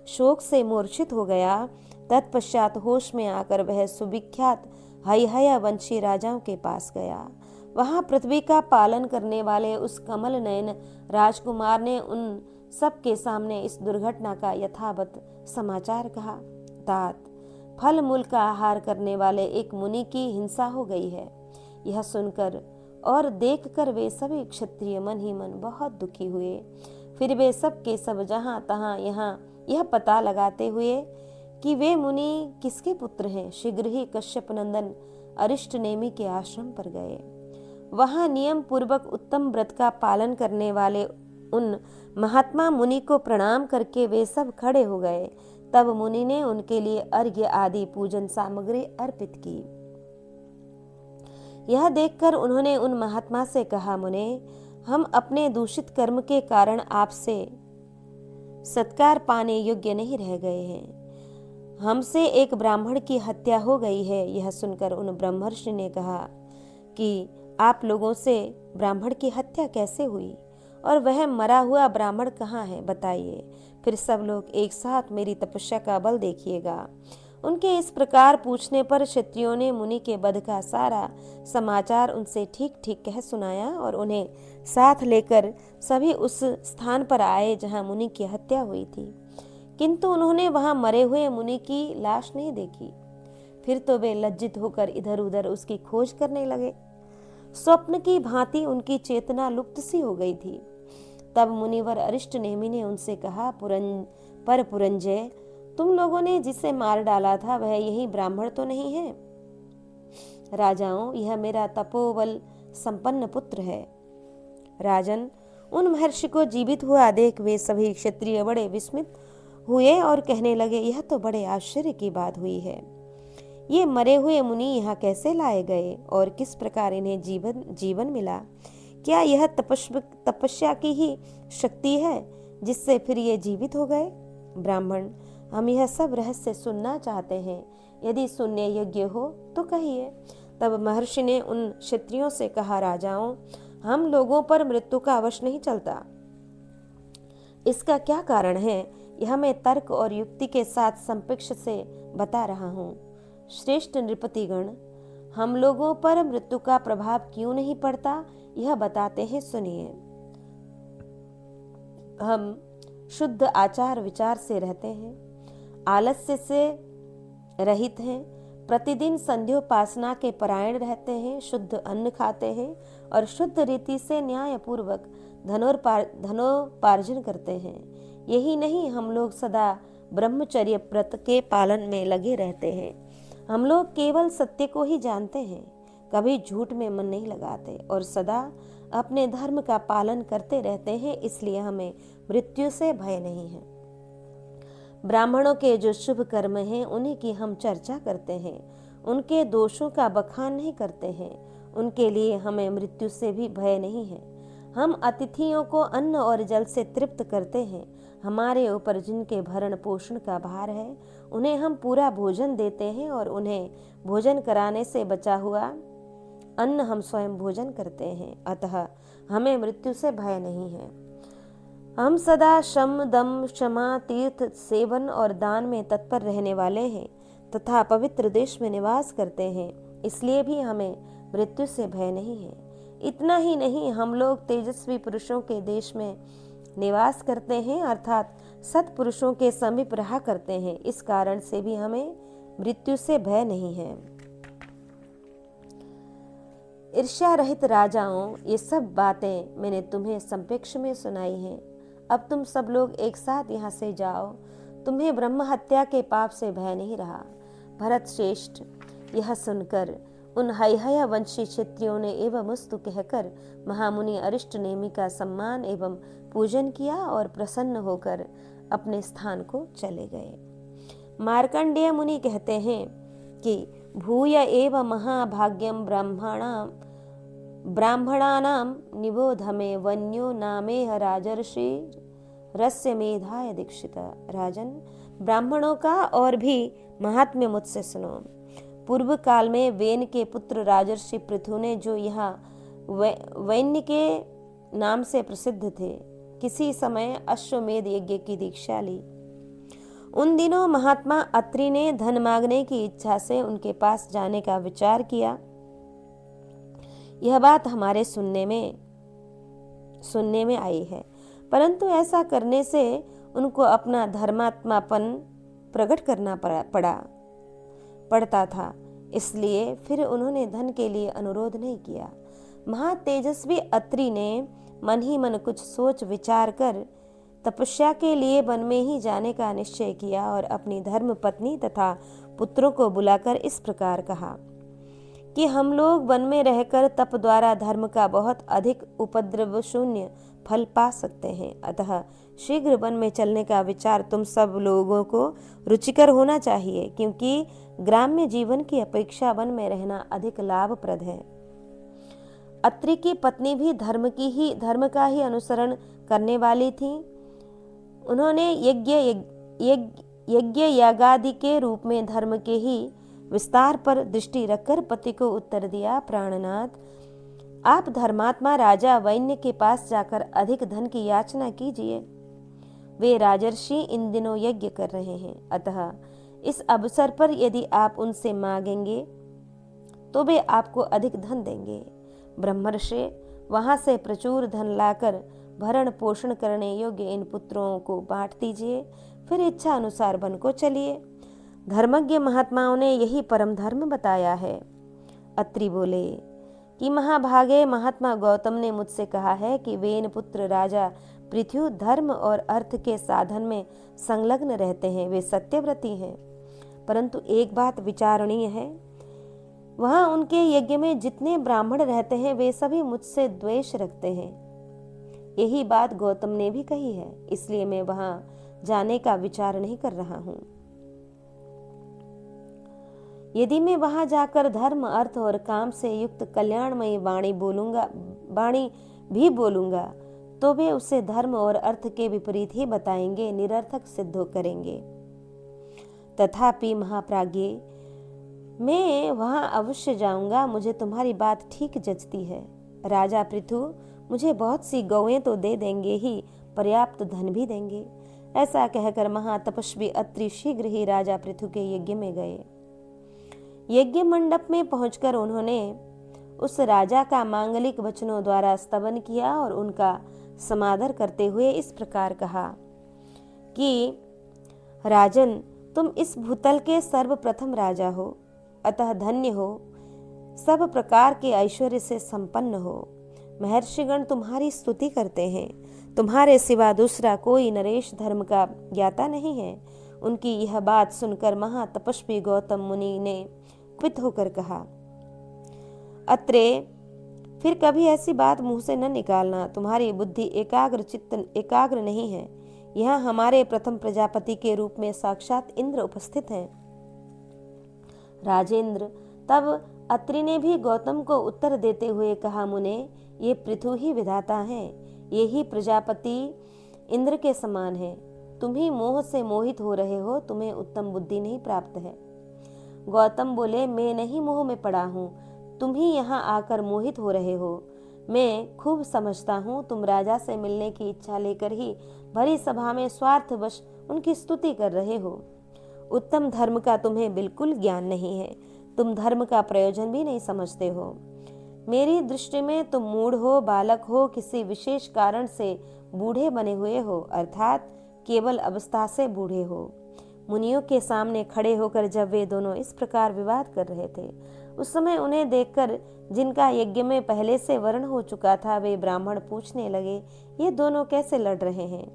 शोक से मूर्छित हो गया। तत्पश्चात होश में आकर वह सुविख्यात हैहय वंशी राजाओं के पास गया। वहां पृथ्वी का पालन करने वाले उस कमल नयन राजकुमार ने उन सबके सामने इस दुर्घटना का यथावत समाचार कहा। तात, फल मूल का आहार करने वाले एक मुनि की हिंसा हो गई है। यह सुनकर और देखकर वे सभी क्षत्रिय मन ही मन बहुत दुखी हुए। फिर वे सब के सब जहां तहां यहाँ यह पता लगाते हुए कि वे मुनि किसके पुत्र हैं, शीघ्र ही कश्यप नंदन अरिष्ट नेमि के आश्रम पर गए। वहां नियम पूर्वक उत्तम व्रत का पालन करने वाले उन महात्मा मुनि को प्रणाम करके वे सब खड़े हो गए। तब मुनि ने उनके लिए अर्घ्य आदि पूजन सामग्री अर्पित की। यह देखकर उन्होंने उन महात्मा से कहा, मुने, हम अपने दूषित कर्म के कारण आपसे सत्कार पाने योग्य नहीं रह गए हैं। हमसे एक ब्राह्मण की हत्या हो गई है। यह सुनकर उन ब्रह्मर्षि ने कहा कि आप लोगों से ब्राह्मण की हत्या कैसे हुई और वह मरा हुआ ब्राह्मण कहाँ है, बताइए। फिर सब लोग एक साथ मेरी तपस्या का बल देखिएगा। उनके इस प्रकार पूछने पर क्षत्रियों ने मुनि के वध का सारा समाचार उनसे ठीक ठीक कह सुनाया और उन्हें साथ लेकर सभी उस स्थान पर आए जहां मुनि की हत्या हुई थी। किंतु उन्होंने वहां मरे हुए मुनि की लाश नहीं देखी। फिर तो वे लज्जित होकर इधर उधर उसकी खोज करने लगे। स्वप्न की भांति उनकी चेतना लुप्त सी हो गई थी। तब मुनिवर अरिष्ट नेमि ने उनसे कहा, परपुरंजय, तुम लोगों ने जिसे मार डाला था वह यही ब्राह्मण तो नहीं है? राजाओं, यह मेरा तपोबल संपन्न पुत्र है। राजन, उन महर्षि को जीवित हुआ देख वे सभी क्षत्रिय बड़े विस्मित हुए और कहने लगे, यह तो बड़े आश्चर्य की बात हुई है। ये मरे हुए मुनि यहाँ कैसे लाए गए और किस प्रकार इन्हें जीवन मिला? क्या यह तपस्या की ही शक्ति है जिससे फिर ये जीवित हो गए? ब्राह्मण, हम यह सब रहस्य सुनना चाहते हैं। यदि सुनने योग्य हो तो कहिए। तब महर्षि ने उन क्षत्रियों से कहा, राजाओं, हम लोगों पर मृत्यु का वश नहीं चलता। इसका क्या कारण है, यह मैं तर्क और युक्ति के साथ संपेक्ष से बता रहा हूँ। श्रेष्ठ नृपतिगण, हम लोगों पर मृत्यु का प्रभाव क्यों नहीं पड़ता, यह बताते हैं, सुनिए। हम शुद्ध आचार विचार से रहते हैं, आलस्य से रहित हैं, प्रतिदिन संध्योपासना के परायण रहते हैं, शुद्ध अन्न खाते हैं और शुद्ध रीति से न्यायपूर्वक धनोपार्जन करते हैं। यही नहीं, हम लोग सदा ब्रह्मचर्य व्रत के पालन में लगे रहते हैं। हम लोग केवल सत्य को ही जानते हैं, कभी झूठ में मन नहीं लगाते और सदा अपने धर्म का पालन करते रहते हैं, इसलिए हमें मृत्यु से भय नहीं है। ब्राह्मणों के जो शुभ कर्म हैं उन्हीं की हम चर्चा करते हैं, उनके दोषों का बखान नहीं करते हैं। उनके लिए हमें मृत्यु से भी भय नहीं है। हम अतिथियों को अन्न और जल से तृप्त करते हैं। हमारे ऊपर जिनके भरण पोषण का भार है उन्हें हम पूरा भोजन देते हैं और उन्हें भोजन कराने से बचा हुआ अन्न हम स्वयं भोजन करते हैं। अतः हमें मृत्यु से भय नहीं है। हम सदा शम दम क्षमा तीर्थ सेवन और दान में तत्पर रहने वाले हैं तथा पवित्र देश में निवास करते हैं, इसलिए भी हमें मृत्यु से भय नहीं है। इतना ही नहीं, हम लोग तेजस्वी पुरुषों के देश में निवास करते हैं, अर्थात सत्पुरुषों के समीप रहा करते हैं। इस कारण से भी हमें मृत्यु से भय नहीं है। ईर्ष्या रहित राजाओं, ये सब बातें मैंने तुम्हें संपेक्ष में सुनाई हैं। अब तुम सब लोग एक साथ यहाँ से जाओ, तुम्हें ब्रह्म हत्या के पाप से भय नहीं रहा। भरत श्रेष्ठ, यह सुनकर उन हैहय वंशी क्षत्रियों ने एवं मस्तु कहकर महामुनि अरिष्ट नेमि का सम्मान एवं पूजन किया और प्रसन्न होकर अपने स्थान को चले गए। मार्कंडेय मुनि कहते हैं कि भूय एव महाभाग्यम ब्राह्मणानां निबोधमे वन्यो नामेह राजर्षि रस्य मेधाय दीक्षिता। राजन, ब्राह्मणों का और भी महात्म्य मुझसे सुनो। पूर्व काल में वेन के पुत्र राजर्षि पृथु ने, जो यहाँ वैन्य के नाम से प्रसिद्ध थे, किसी समय अश्वमेध यज्ञ की दीक्षा ली। उन दिनों महात्मा अत्रि ने धन मांगने की इच्छा से उनके पास जाने का विचार किया। यह बात हमारे सुनने में आई है, परंतु ऐसा करने से उनको अपना धर्मात्मापन प्रकट करना पड़ता था, इसलिए फिर उन्होंने धन के लिए अनुरोध नहीं किया। महातेजस्वी अत्रि ने मन ही मन कुछ सोच विचार कर तपस्या के लिए वन में ही जाने का निश्चय किया और अपनी धर्म पत्नी तथा पुत्रों को बुलाकर इस प्रकार कहा कि हम लोग वन में रहकर तप द्वारा धर्म का बहुत अधिक उपद्रव शून्य फल पा सकते हैं। अतः शीघ्र वन में चलने का विचार तुम सब लोगों को रुचिकर होना चाहिए, क्योंकि ग्राम्य जीवन की अपेक्षा वन में रहना अधिक लाभप्रद है। अत्रि की पत्नी भी धर्म का ही अनुसरण करने वाली थी। उन्होंने यज्ञ यागादि के रूप में धर्म के ही विस्तार पर दृष्टि रखकर पति को उत्तर दिया, प्राणनाथ, आप धर्मात्मा राजा वैन्य के पास जाकर अधिक धन की याचना कीजिए। वे राजर्षि इन दिनों यज्ञ कर रहे हैं, अतः इस अवसर पर यदि आप उनसे मांगेंगे तो वे आपको अधिक धन देंगे। ब्रह्मर्षि, वहां से प्रचुर धन लाकर भरण पोषण करने योग्य इन पुत्रों को बांट दीजिए, फिर इच्छा अनुसार वन को चलिए। धर्मज्ञ महात्माओं ने यही परम धर्म बताया है। अत्रि बोले कि महाभागे महात्मा गौतम ने मुझसे कहा है कि वेन पुत्र राजा पृथ्वी धर्म और अर्थ के साधन में संलग्न रहते हैं, वे सत्यव्रती हैं। परंतु एक बात विचारणीय है, वहां उनके यज्ञ में जितने ब्राह्मण रहते हैं वे सभी मुझसे द्वेष रखते हैं। यही बात गौतम ने भी कही है, इसलिए मैं वहां जाने का विचार नहीं कर रहा हूं। यदि मैं वहां जाकर धर्म अर्थ और काम से युक्त कल्याणमयी वाणी भी बोलूंगा तो वे उसे धर्म और अर्थ के विपरीत ही बताएंगे, निरर्थक सिद्ध करेंगे। तथापि महाप्राज्ञ, मैं वहाँ अवश्य जाऊंगा, मुझे तुम्हारी बात ठीक जचती है। राजा पृथु मुझे बहुत सी गौएं तो दे देंगे ही, पर्याप्त धन भी देंगे। ऐसा कहकर महातपस्वी अत्रि शीघ्र ही राजा पृथु के यज्ञ में गए। यज्ञ मंडप में पहुंचकर उन्होंने उस राजा का मांगलिक वचनों द्वारा स्तवन किया और उनका समादर करते हुए इस प्रकार कहा कि राजन, तुम इस भूतल के सर्वप्रथम राजा हो, अतः धन्य हो, सब प्रकार के ऐश्वर्य से संपन्न हो। महर्षिगण तुम्हारी स्तुति करते हैं। तुम्हारे सिवा दूसरा कोई नरेश धर्म का ज्ञाता नहीं है। उनकी यह बात सुनकर महातपस्वी गौतम मुनि ने कुपित होकर कहा, अत्रे, फिर कभी ऐसी बात मुंह से न निकालना। तुम्हारी बुद्धि एकाग्र नहीं है। यहाँ हमारे प्रथम प्रजापति के रूप में साक्षात इंद्र उपस्थित हैं। राजेंद्र, तब अत्रि ने भी गौतम को उत्तर देते हुए कहा, मुने, ये पृथु ही विधाता हैं। ये ही प्रजापति इंद्र के समान है। तुम ही मोह से मोहित हो रहे हो, तुम्हें उत्तम बुद्धि नहीं प्राप्त है। गौतम बोले, मैं नहीं मोह में पड़ा हूँ, तुम ही यहाँ आकर मोहित हो रहे हो। मैं खूब समझता हूँ, तुम राजा से मिलने की इच्छा लेकर ही भरी सभा में स्वार्थवश उनकी स्तुति कर रहे हो। उत्तम धर्म का तुम्हें बिल्कुल ज्ञान नहीं है। तुम धर्म का प्रयोजन भी नहीं समझते हो। मेरी दृष्टि में तुम मूढ़ हो, बालक हो, किसी विशेष कारण से बूढ़े बने हुए हो, अर्थात केवल अवस्था से बूढ़े हो। मुनियों के सामने खड़े होकर जब वे दोनों इस प्रकार विवाद कर रहे थे, उस समय उन्हें देखकर जिनका यज्ञ में पहले से वर्ण हो चुका था, वे ब्राह्मण पूछने लगे, ये दोनों कैसे लड़ रहे हैं?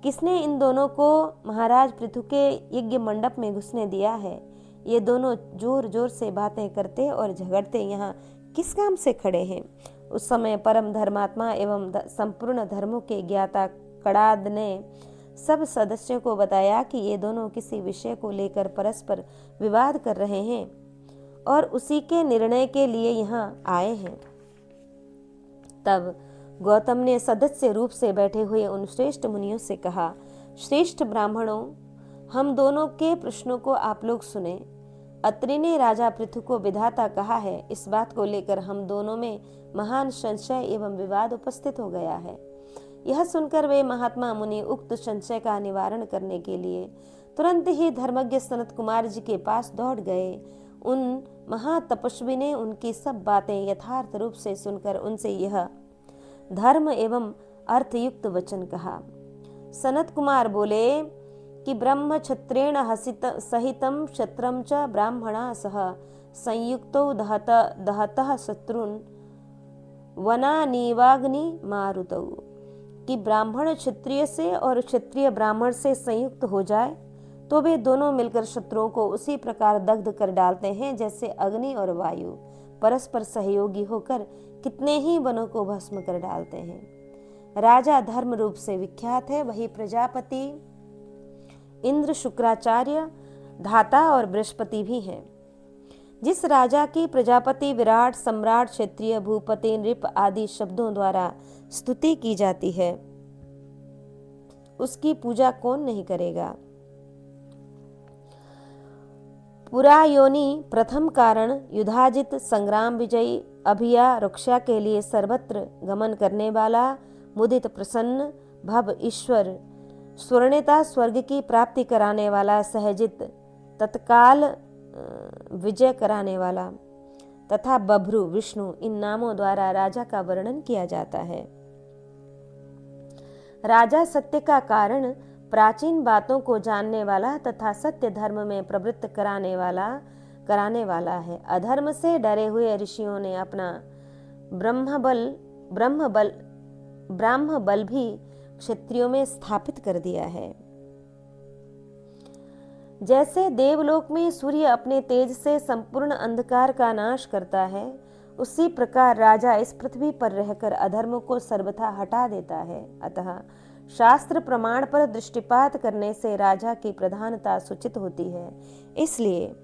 किसने इन दोनों को महाराज पृथु के यज्ञ मंडप में घुसने दिया है? ये दोनों जोर जोर से बातें करते और झगड़ते यहाँ किस काम से खड़े हैं? उस समय परम धर्मात्मा एवं संपूर्ण धर्मों के ज्ञाता कड़ाद ने सब सदस्यों को बताया कि ये दोनों किसी विषय को लेकर परस्पर विवाद कर रहे हैं और उसी के निर्णय के लिए यहाँ आए हैं। तब गौतम ने सदस्य रूप से बैठे हुए उन श्रेष्ठ मुनियों से कहा, श्रेष्ठ ब्राह्मणों, हम दोनों के प्रश्नों को आप लोग सुने। अत्रि ने राजा पृथु को विधाता कहा है, इस बात को लेकर हम दोनों में महान संशय एवं विवाद उपस्थित हो गया है। यह सुनकर वे महात्मा मुनि उक्त संशय का निवारण करने के लिए तुरंत ही धर्मज्ञ सनत कुमार जी के पास दौड़ गए। उन महातपस्वी ने उनकी सब बातें यथार्थ रूप से सुनकर उनसे यह धर्म एवं अर्थयुक्त वचन कहा। सनत कुमार बोले कि ब्रह्म क्षत्रेण सहितं क्षत्रं च ब्राह्मणा सह संयुक्तो दहतः शत्रुन् वनानीवाग्नि मारुतौ, कि ब्राह्मण क्षत्रिय से और क्षत्रिय ब्राह्मण से संयुक्त हो जाए तो वे दोनों मिलकर शत्रुओं को उसी प्रकार दग्ध कर डालते हैं जैसे अग्नि और वायु परस्पर सहयोगी होकर कितने ही वनों को भस्म कर डालते हैं। राजा धर्म रूप से विख्यात है, वही प्रजापति इंद्र, शुक्राचार्य, धाता और बृहस्पति भी हैं। जिस राजा की प्रजापति, विराट, सम्राट, क्षत्रिय, भूपति, नृप आदि शब्दों द्वारा स्तुति की जाती है, उसकी पूजा कौन नहीं करेगा। पुरा योनि प्रथम कारण, युधाजित, संग्राम विजयी, अभिया रक्षा के लिए सर्वत्र गमन करने वाला, मुदित प्रसन्न, भव ईश्वर, स्वर्णिता स्वर्ग की प्राप्ति कराने वाला, सहजित तत्काल विजय कराने वाला तथा बभ्रु विष्णु, इन नामों द्वारा राजा का वर्णन किया जाता है। राजा सत्य का कारण, प्राचीन बातों को जानने वाला तथा सत्य धर्म में प्रवृत्त कराने वाला है। अधर्म से डरे हुए ऋषियों ने अपना ब्राह्म बल भी क्षत्रियों में स्थापित कर दिया है। जैसे देवलोक में सूर्य अपने तेज से संपूर्ण अंधकार का नाश करता है, उसी प्रकार राजा इस पृथ्वी पर रहकर अधर्म को सर्वथा हटा देता है। अतः शास्त्र प्रमाण पर दृष्टिपात करने से राजा की प्रधानता सूचित होती है। इसलिए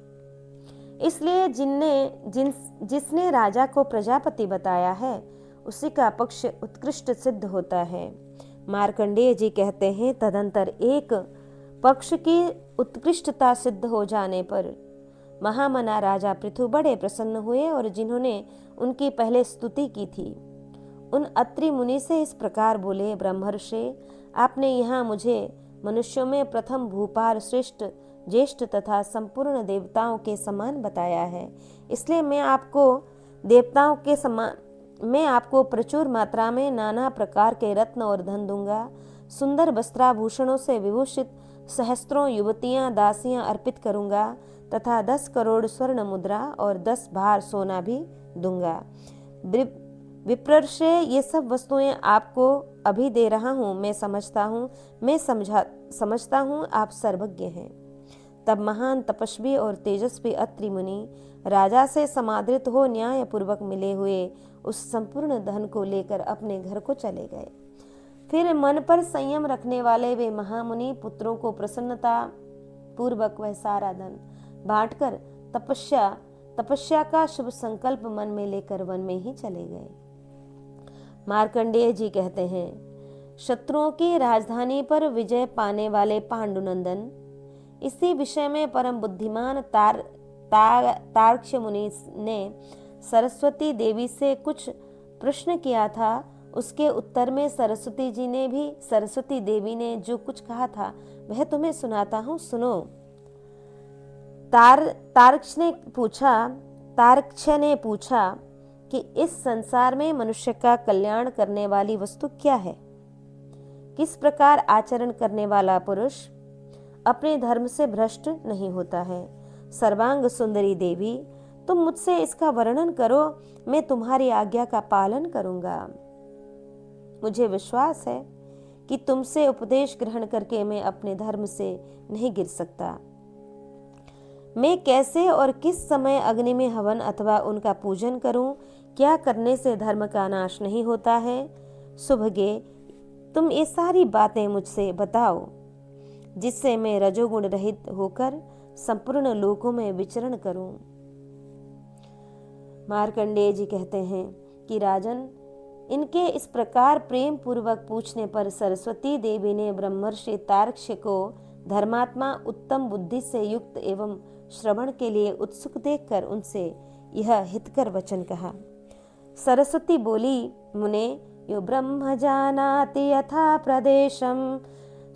जिसने राजा को प्रजापति बताया है, उसी का पक्ष उत्कृष्ट सिद्ध होता है। मार्कंडेय जी कहते हैं, तदंतर एक पक्ष की उत्कृष्टता सिद्ध हो जाने पर महामना राजा पृथु बड़े प्रसन्न हुए और जिन्होंने उनकी पहले स्तुति की थी उन अत्रि मुनि से इस प्रकार बोले, ब्रह्मर्षि, आपने यहाँ मुझे मनुष्यों में प्रथम भूपाल श्रेष्ठ ज्येष्ठ तथा संपूर्ण देवताओं के समान बताया है, इसलिए मैं आपको प्रचुर मात्रा में नाना प्रकार के रत्न और धन दूंगा। सुंदर वस्त्राभूषणों से विभूषित सहस्त्रों युवतियां दासियां अर्पित करूंगा तथा 10 करोड़ स्वर्ण मुद्रा और 10 भार सोना भी दूंगा। विप्रर्षे, ये सब वस्तुएं आपको अभी दे रहा हूँ। मैं समझता हूँ आप सर्वज्ञ हैं। तब महान तपस्वी और तेजस्वी अत्रि मुनि राजा से समादृत हो न्याय पूर्वक मिले हुए उस संपूर्ण धन को लेकर अपने घर को चले गए। फिर मन पर संयम रखने वाले वे महामुनि पुत्रों को प्रसन्नता पूर्वक वह सारा धन बांटकर तपस्या का शुभ संकल्प मन में लेकर वन में ही चले गए। मार्कंडेय जी कहते हैं, शत्रुओं की राजधानी पर विजय पाने वाले पांडुनंदन, इसी विषय में परम बुद्धिमान तार्क्ष्य मुनि ने सरस्वती देवी से कुछ प्रश्न किया था। उसके उत्तर में सरस्वती देवी ने जो कुछ कहा था वह तुम्हें सुनाता हूँ, सुनो। तार्क्ष्य ने पूछा कि इस संसार में मनुष्य का कल्याण करने वाली वस्तु क्या है? किस प्रकार आचरण करने वाला पुरुष अपने धर्म से भ्रष्ट नहीं होता है? सर्वांग सुंदरी देवी, तुम मुझसे इसका वर्णन करो, मैं तुम्हारी आज्ञा का पालन करूंगा। मुझे विश्वास है कि तुमसे उपदेश ग्रहण करके मैं अपने धर्म से नहीं गिर सकता। मैं कैसे और किस समय अग्नि में हवन अथवा उनका पूजन करूं? क्या करने से धर्म का नाश नहीं होता है? सुभगे, तुम ये सारी बातें मुझसे बताओ, जिससे मैं रजोगुण रहित होकर संपूर्ण लोकों में विचरण करूं। मार्कंडेय जी कहते हैं कि राजन, इनके इस प्रकार प्रेम पूर्वक पूछने पर सरस्वती देवी ने ब्रह्मर्षि तार्क्ष्य को धर्मात्मा, उत्तम बुद्धि से युक्त एवं श्रवण के लिए उत्सुक देखकर उनसे यह हितकर वचन कहा। सरस्वती बोली, मुने, यो ब्रह्म जानाति यथा प्रदेशम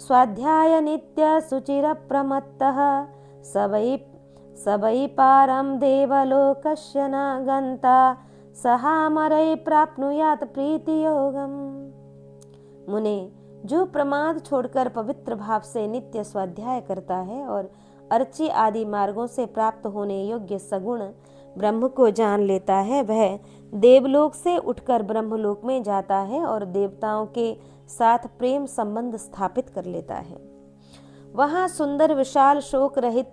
स्वाध्याय नित्य सुचिर प्रमत्तः सवै पारम देवलोकस्य न गंता सहामरै प्राप्नुयात प्रीति योगम। मुने, जो प्रमाद छोड़कर पवित्र भाव से नित्य स्वाध्याय करता है और अर्ची आदि मार्गों से प्राप्त होने योग्य सगुण ब्रह्म को जान लेता है, वह देवलोक से उठकर ब्रह्मलोक में जाता है और देवताओं के साथ प्रेम संबंध स्थापित कर लेता है। वहाँ सुंदर विशाल शोक रहित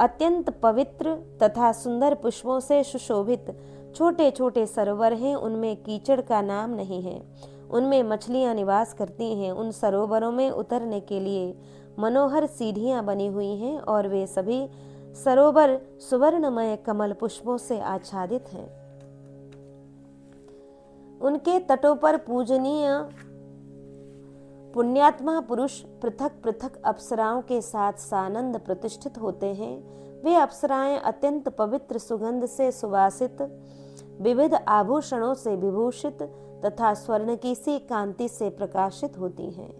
अत्यंत पवित्र तथा सुंदर पुष्पों से सुशोभित छोटे छोटे सरोवर हैं। उनमें कीचड़ का नाम नहीं है, उनमें मछलियां निवास करती हैं। उन सरोवरों में उतरने के लिए मनोहर सीढ़ियां बनी हुई हैं और वे सभी सरोवर सुवर्णमय कमल पुष्पों से आच्छादित हैं। उनके तटों पर पूजनीय पुण्यात्मा पुरुष पृथक पृथक अप्सराओं के साथ सानंद प्रतिष्ठित होते हैं। वे अप्सराएं अत्यंत पवित्र सुगंध से सुवासित, विविध आभूषणों से विभूषित तथा स्वर्ण की सी कांति से प्रकाशित होती हैं।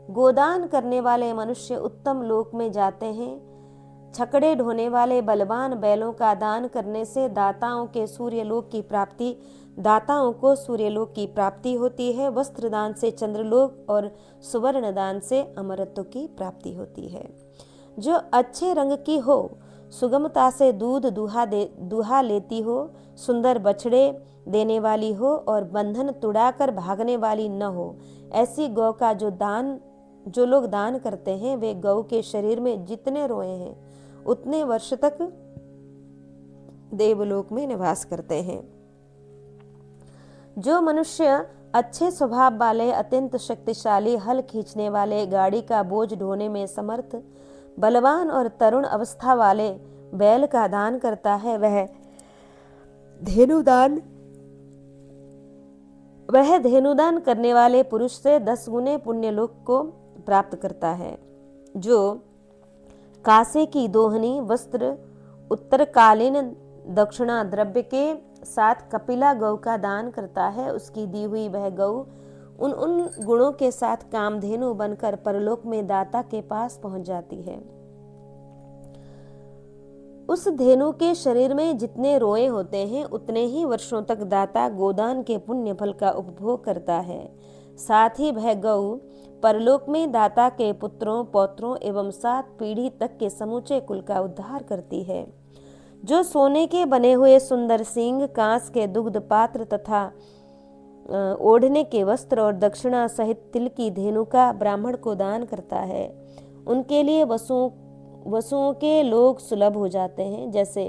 गोदान करने वाले मनुष्य उत्तम लोक में जाते हैं। छकड़े ढोने वाले बलवान बैलों का दान करने से दाताओं को सूर्यलोक की प्राप्ति होती है। वस्त्र दान से चंद्रलोक और सुवर्ण दान से अमरत्व की प्राप्ति होती है। जो अच्छे रंग की हो, सुगमता से दूध दुहा लेती हो, सुंदर बछड़े देने वाली हो और बंधन तुड़ाकर भागने वाली न हो, ऐसी गौ का जो लोग दान करते हैं, वे गौ के शरीर में जितने रोए हैं उतने वर्ष तक देवलोक में निवास करते हैं। जो मनुष्य अच्छे स्वभाव वाले, अत्यंत शक्तिशाली, हल खींचने वाले, गाड़ी का बोझ ढोने में समर्थ, बलवान और तरुण अवस्था वाले बैल का दान करता है, वह धेनुदान करने वाले पुरुष से 10 गुने पुण्यलोक को प्राप्त करता है। जो कासे की दोहनी, वस्त्र, उत्तरकालीन दक्षिणा द्रव्य के साथ कपिला गौ का दान करता है, उसकी दी हुई वह गौ उन उन गुणों के साथ कामधेनु बनकर परलोक में दाता के पास पहुंच जाती है। उस धेनु के शरीर में जितने रोए होते हैं उतने ही वर्षों तक दाता गोदान के पुण्य फल का उपभोग करता है। साथ ही वह गौ परलोक में दाता के पुत्रों, पौत्रों एवं 7 पीढ़ी तक के समूचे कुल का उद्धार करती है। जो सोने के बने हुए सुंदर सींग, कांस के दुग्ध पात्र तथा ओढ़ने के वस्त्र और दक्षिणा सहित तिल की धेनु का ब्राह्मण को दान करता है, उनके लिए वसुओं के लोग सुलभ हो जाते हैं। जैसे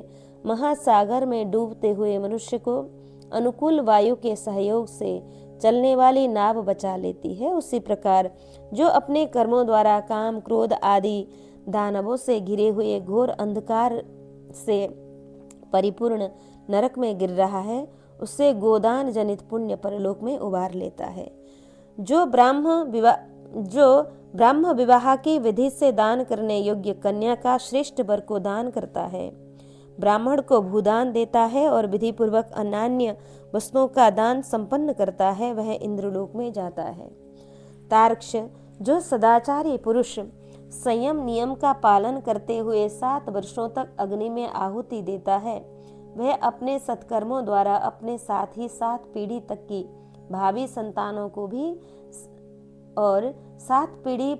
महासागर में डूबते हुए मनुष्य को अनुकूल वायु के सहयोग से चलने वाली नाव बचा लेती है, उसी प्रकार जो अपने कर्मों द्वारा काम, क्रोध आदि दानवों से घिरे हुए घोर अंधकार से परिपूर्ण नरक में गिर रहा है, उससे गोदान जनित पुण्य परलोक में उबार लेता है। जो ब्राह्म विवाह की विधि से दान करने योग्य कन्या का श्रेष्ठ वर को दान करता है, ब्राह्मण को भूदान देता है और विधि पूर्वक अन्य वस्तुओं का दान संपन्न करता है, वह इंद्रलोक में जाता है। तार्क्ष, जो सदाचारी पुरुष संयम नियम का पालन करते हुए 7 वर्षों तक अग्नि में आहुति देता है, वह अपने सत्कर्मों द्वारा अपने साथ ही 7 पीढ़ी तक की भावी संतानों को भी और 7 पीढ़ी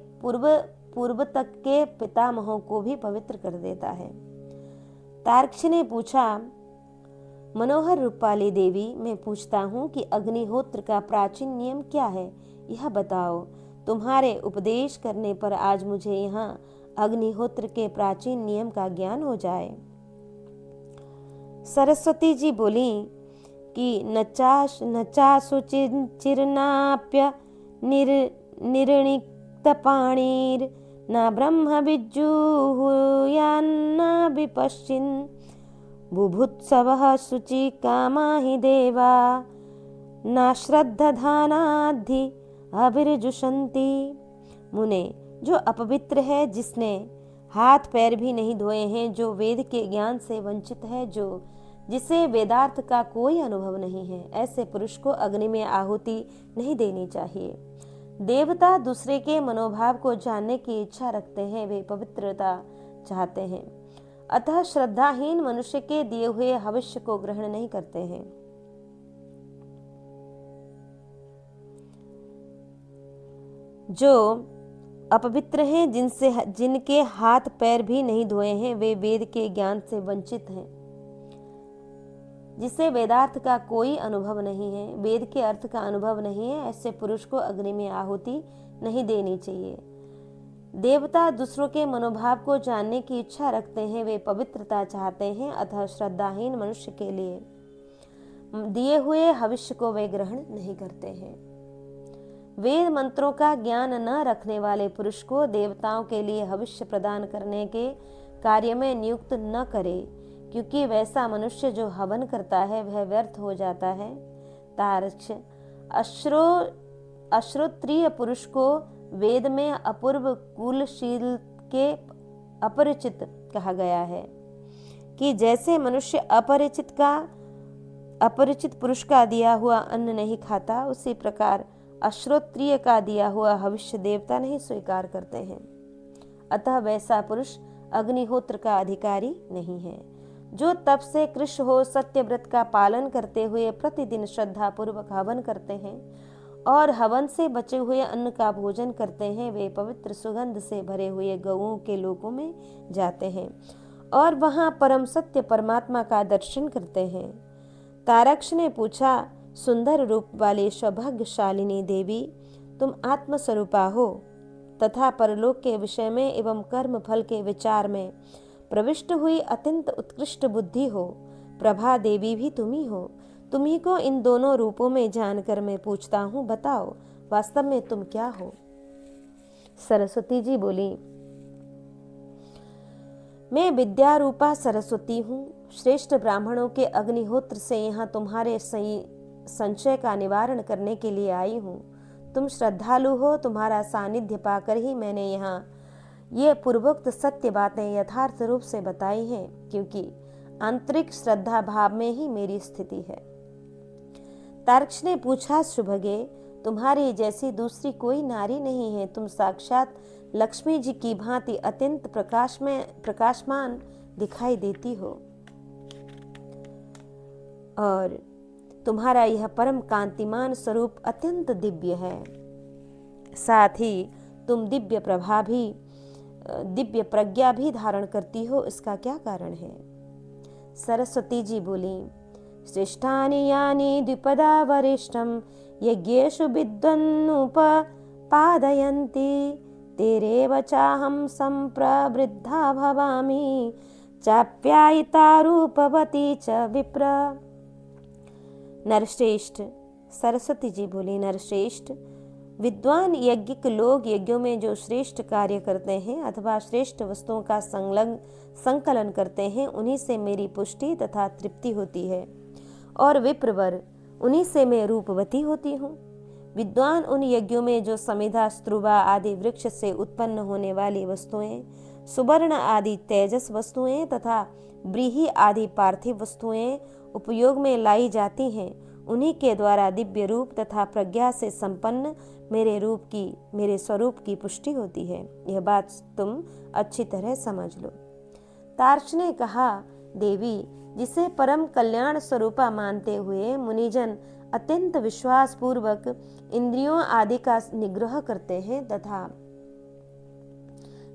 पूर्व तक के पितामहों को भी पवित्र कर देता है। तार्क्ष ने पूछा, मनोहर रूपाली देवी, मैं पूछता हूँ कि अग्निहोत्र का प्राचीन नियम क्या है, यह बताओ। तुम्हारे उपदेश करने पर आज मुझे यहाँ अग्निहोत्र के प्राचीन नियम का ज्ञान हो जाए। सरस्वती जी बोली कि नचाशुचिर्नाप्य निर्णिक्त पाणिर न ब्रह्म विजुहुयान्न विपश्चिन् बुभुत्सवः शुचि कामा हि देवा न श्रद्धानाद्धि अभिर्जुषन्ति। मुने, जो अपवित्र है, जिसने हाथ पैर भी नहीं धोए हैं, जो वेद के ज्ञान से वंचित है, जिसे वेदार्थ का कोई अनुभव नहीं है, ऐसे पुरुष को अग्नि में आहुति नहीं देनी चाहिए। देवता दूसरे के मनोभाव को जानने की इच्छा रखते हैं, वे पवित्रता चाहते हैं, अतः श्रद्धाहीन मनुष्य के दिए हुए हविष्य को ग्रहण नहीं करते हैं। जो अपवित्र हैं, जिनके हाथ पैर भी नहीं धोए हैं, वे वेद के ज्ञान से वंचित हैं, जिसे वेदार्थ का कोई अनुभव नहीं है, वेद के अर्थ का अनुभव नहीं है, ऐसे पुरुष को अग्नि में आहुति नहीं देनी चाहिए। देवता दूसरों के मनोभाव को जानने की इच्छा रखते हैं, वे पवित्रता चाहते हैं, अतः श्रद्धाहीन मनुष्य के लिए दिए हुए हविष्य को वे ग्रहण नहीं करते हैं। वेद मंत्रों का ज्ञान न रखने वाले पुरुष को देवताओं के लिए हविष्य प्रदान करने के कार्य में नियुक्त न करे, क्योंकि वैसा मनुष्य जो हवन करता है वह व्यर्थ हो जाता है। तार्क्ष, अश्रोत्रिय पुरुष को वेद में अपूर्व कुलशील के अपरिचित कहा गया है कि जैसे मनुष्य अपरिचित पुरुष का दिया हुआ अन्न नहीं खाता, उसी प्रकार अश्रोत्रिय का दिया हुआ भविष्य देवता नहीं स्वीकार करते हैं, अतः वैसा पुरुष अग्निहोत्र का अधिकारी नहीं है। जो तप से कृश हो सत्य व्रत का पालन करते हुए प्रतिदिन श्रद्धा पूर्वक हवन करते हैं और हवन से बचे हुए अन्न का भोजन करते हैं, वे पवित्र सुगंध से भरे हुए गौओं के लोकों में जाते हैं और वहां परम सत्य परमात्मा का दर्शन करते हैं। तारक्ष ने पूछा, सुंदर रूप वाली सौभाग्यशालिनी देवी, तुम आत्मस्वरूपा हो तथा परलोक के विषय में एवं कर्म फल के विचार में प्रविष्ट हुई अत्यंत उत्कृष्ट बुद्धि हो। प्रभा देवी भी तुम्ही हो। तुम्ही को इन दोनों रूपों में जानकर मैं पूछता हूँ, बताओ वास्तव में तुम क्या हो। सरस्वती जी बोली, मैं विद्या रूपा सरस्वती हूँ। श्रेष्ठ ब्राह्मणों के अग्निहोत्र से यहाँ तुम्हारे संशय का निवारण करने के लिए आई हूँ। तुम श्रद्धालु हो, तुम्हारा सानिध्य पाकर ही मैंने ये पूर्वोक्त सत्य बातें यथार्थ रूप से बताई हैं, क्योंकि आंतरिक श्रद्धा भाव में ही मेरी स्थिति है। तार्क्ष ने पूछा, सुभगे, तुम्हारी जैसी दूसरी कोई नारी नहीं है। तुम साक्षात लक्ष्मी जी की भांति अत्यंत प्रकाशमान दिखाई देती हो और तुम्हारा यह परम कांतिमान स्वरूप अत्यंत दिव्य है। साथ ही तुम दिव्य प्रज्ञा भी धारण करती हो। इसका क्या कारण है? सरस्वती जी बोली, श्रेष्ठानि यानि द्विपदा वरिष्ठम यज्ञेषु विद्वन्नुपपादयन्ति तेरेव चाहं संप्रवृद्धा भवामि चाप्यायिता रूपवती च विप्र। नरश्रेष्ठ, सरस्वती जी बोली, नरश्रेष्ठ, विद्वान यज्ञिक लोग यज्ञों में जो श्रेष्ठ कार्य करते हैं अथवा श्रेष्ठ वस्तुओं का संकलन करते हैं, उन्हीं से मेरी पुष्टि तथा तृप्ति होती है और विप्रवर, उन्हीं से मैं रूपवती होती हूँ। विद्वान उन यज्ञों में जो समिधा, स्त्रुवा आदि वृक्ष से उत्पन्न होने वाली वस्तुएं, सुवर्ण आदि तेजस वस्तुएं तथा ब्रीहि आदि पार्थिव वस्तुएं उपयोग में लाई जाती हैं, उन्हीं के द्वारा दिव्य रूप तथा प्रज्ञा से संपन्न मेरे स्वरूप की पुष्टि होती है। यह बात तुम अच्छी तरह समझ लो। तार्क्ष ने कहा, देवी, जिसे परम कल्याण स्वरूपा मानते हुए मुनिजन अत्यंत विश्वास पूर्वक इंद्रियों आदि का निग्रह करते हैं तथा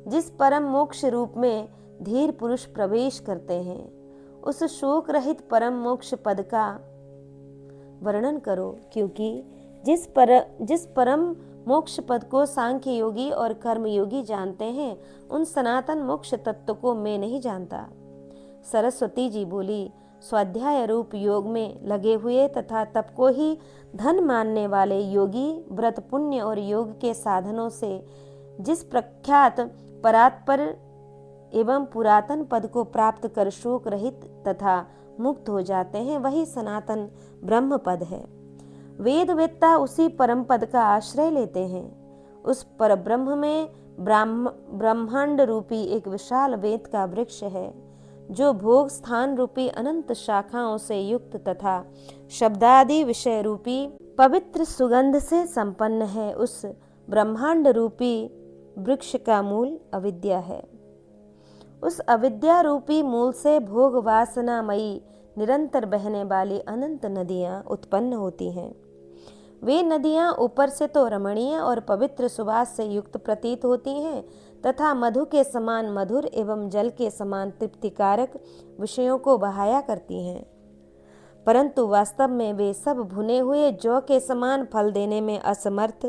जिस परम मोक्ष रूप में धीर पुरुष प्रवेश करते हैं, उस शोक रहित परम मोक्ष पद का वर्णन करो, क्योंकि जिस परम मोक्ष पद को सांख्य योगी और कर्म योगी जानते हैं, उन सनातन मोक्ष तत्व को मैं नहीं जानता। सरस्वती जी बोली, स्वाध्याय रूप योग में लगे हुए तथा तप को ही धन मानने वाले योगी व्रत, पुण्य और योग के साधनों से जिस प्रख्यात परात्पर एवं पुरातन पद को प्राप्त कर शोक रहित तथा मुक्त हो जाते हैं, वही सनातन ब्रह्म पद है। वेद वेत्ता उसी परम पद का आश्रय लेते हैं। उस पर ब्रह्म में ब्रह्मांड रूपी एक विशाल वेद का वृक्ष है, जो भोग स्थान रूपी अनंत शाखाओं से युक्त तथा शब्दादि विषय रूपी पवित्र सुगंध से संपन्न है। उस ब्रह्मांड रूपी वृक्ष का मूल अविद्या है। उस अविद्या रूपी मूल से भोग वासनामयी निरंतर बहने वाली अनंत नदियां उत्पन्न होती हैं। वे नदियां ऊपर से तो रमणीय और पवित्र सुवास से युक्त प्रतीत होती हैं तथा मधु के समान मधुर एवं जल के समान तृप्तिकारक विषयों को बहाया करती हैं, परंतु वास्तव में वे सब भुने हुए जौ के समान फल देने में असमर्थ,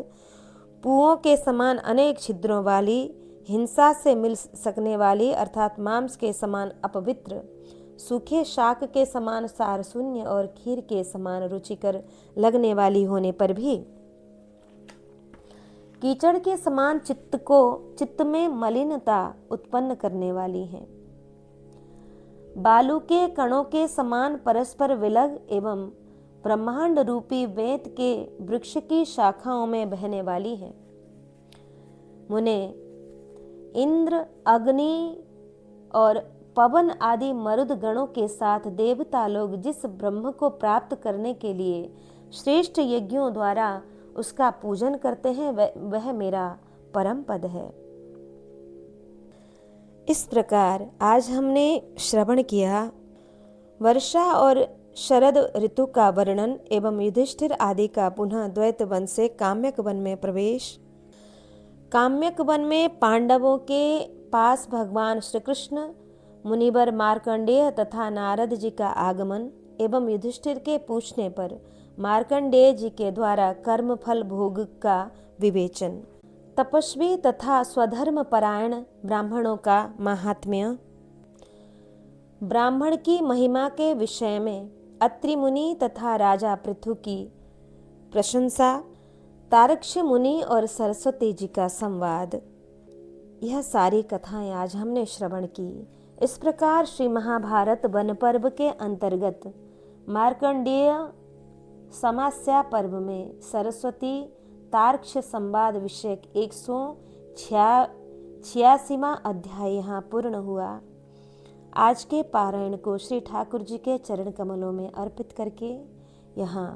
पुओं के समान अनेक छिद्रों वाली, हिंसा से मिल सकने वाली अर्थात मांस के समान अपवित्र, सूखे शाक के समान सार शून्य और खीर के समान रुचिकर लगने वाली होने पर भी कीचड़ के समान चित्त में मलिनता उत्पन्न करने वाली हैं। बालू के कणों के समान परस्पर विलग एवं ब्रह्मांड रूपी वेद के वृक्ष की शाखाओं में बहने वाली है। मुने, इंद्र, अग्नि और पवन आदि मरुद गणों के साथ देवता लोग जिस ब्रह्म को प्राप्त करने के लिए श्रेष्ठ यज्ञों द्वारा उसका पूजन करते हैं, वह मेरा परम पद है। इस प्रकार आज हमने श्रवण किया वर्षा और शरद ऋतु का वर्णन एवं युधिष्ठिर आदि का पुनः द्वैत वन से काम्यक वन में प्रवेश। काम्यक वन में पांडवों के पास भगवान श्री कृष्ण, मुनिवर मार्कंडेय तथा नारद जी का आगमन एवं युधिष्ठिर के पूछने पर मार्कंडेय जी के द्वारा कर्म फल भोग का विवेचन। तपस्वी तथा स्वधर्म परायण ब्राह्मणों का महात्म्य। ब्राह्मण की महिमा के विषय में अत्रि मुनि तथा राजा पृथु की प्रशंसा। तार्क्ष मुनि और सरस्वती जी का संवाद। यह सारी कथाएं आज हमने श्रवण की। इस प्रकार श्री महाभारत वन पर्व के अंतर्गत मार्कंडेय समास्या पर्व में सरस्वती तार्क्ष संवाद विषयक 86वां अध्याय यहाँ पूर्ण हुआ। आज के पारायण को श्री ठाकुर जी के चरण कमलों में अर्पित करके यहाँ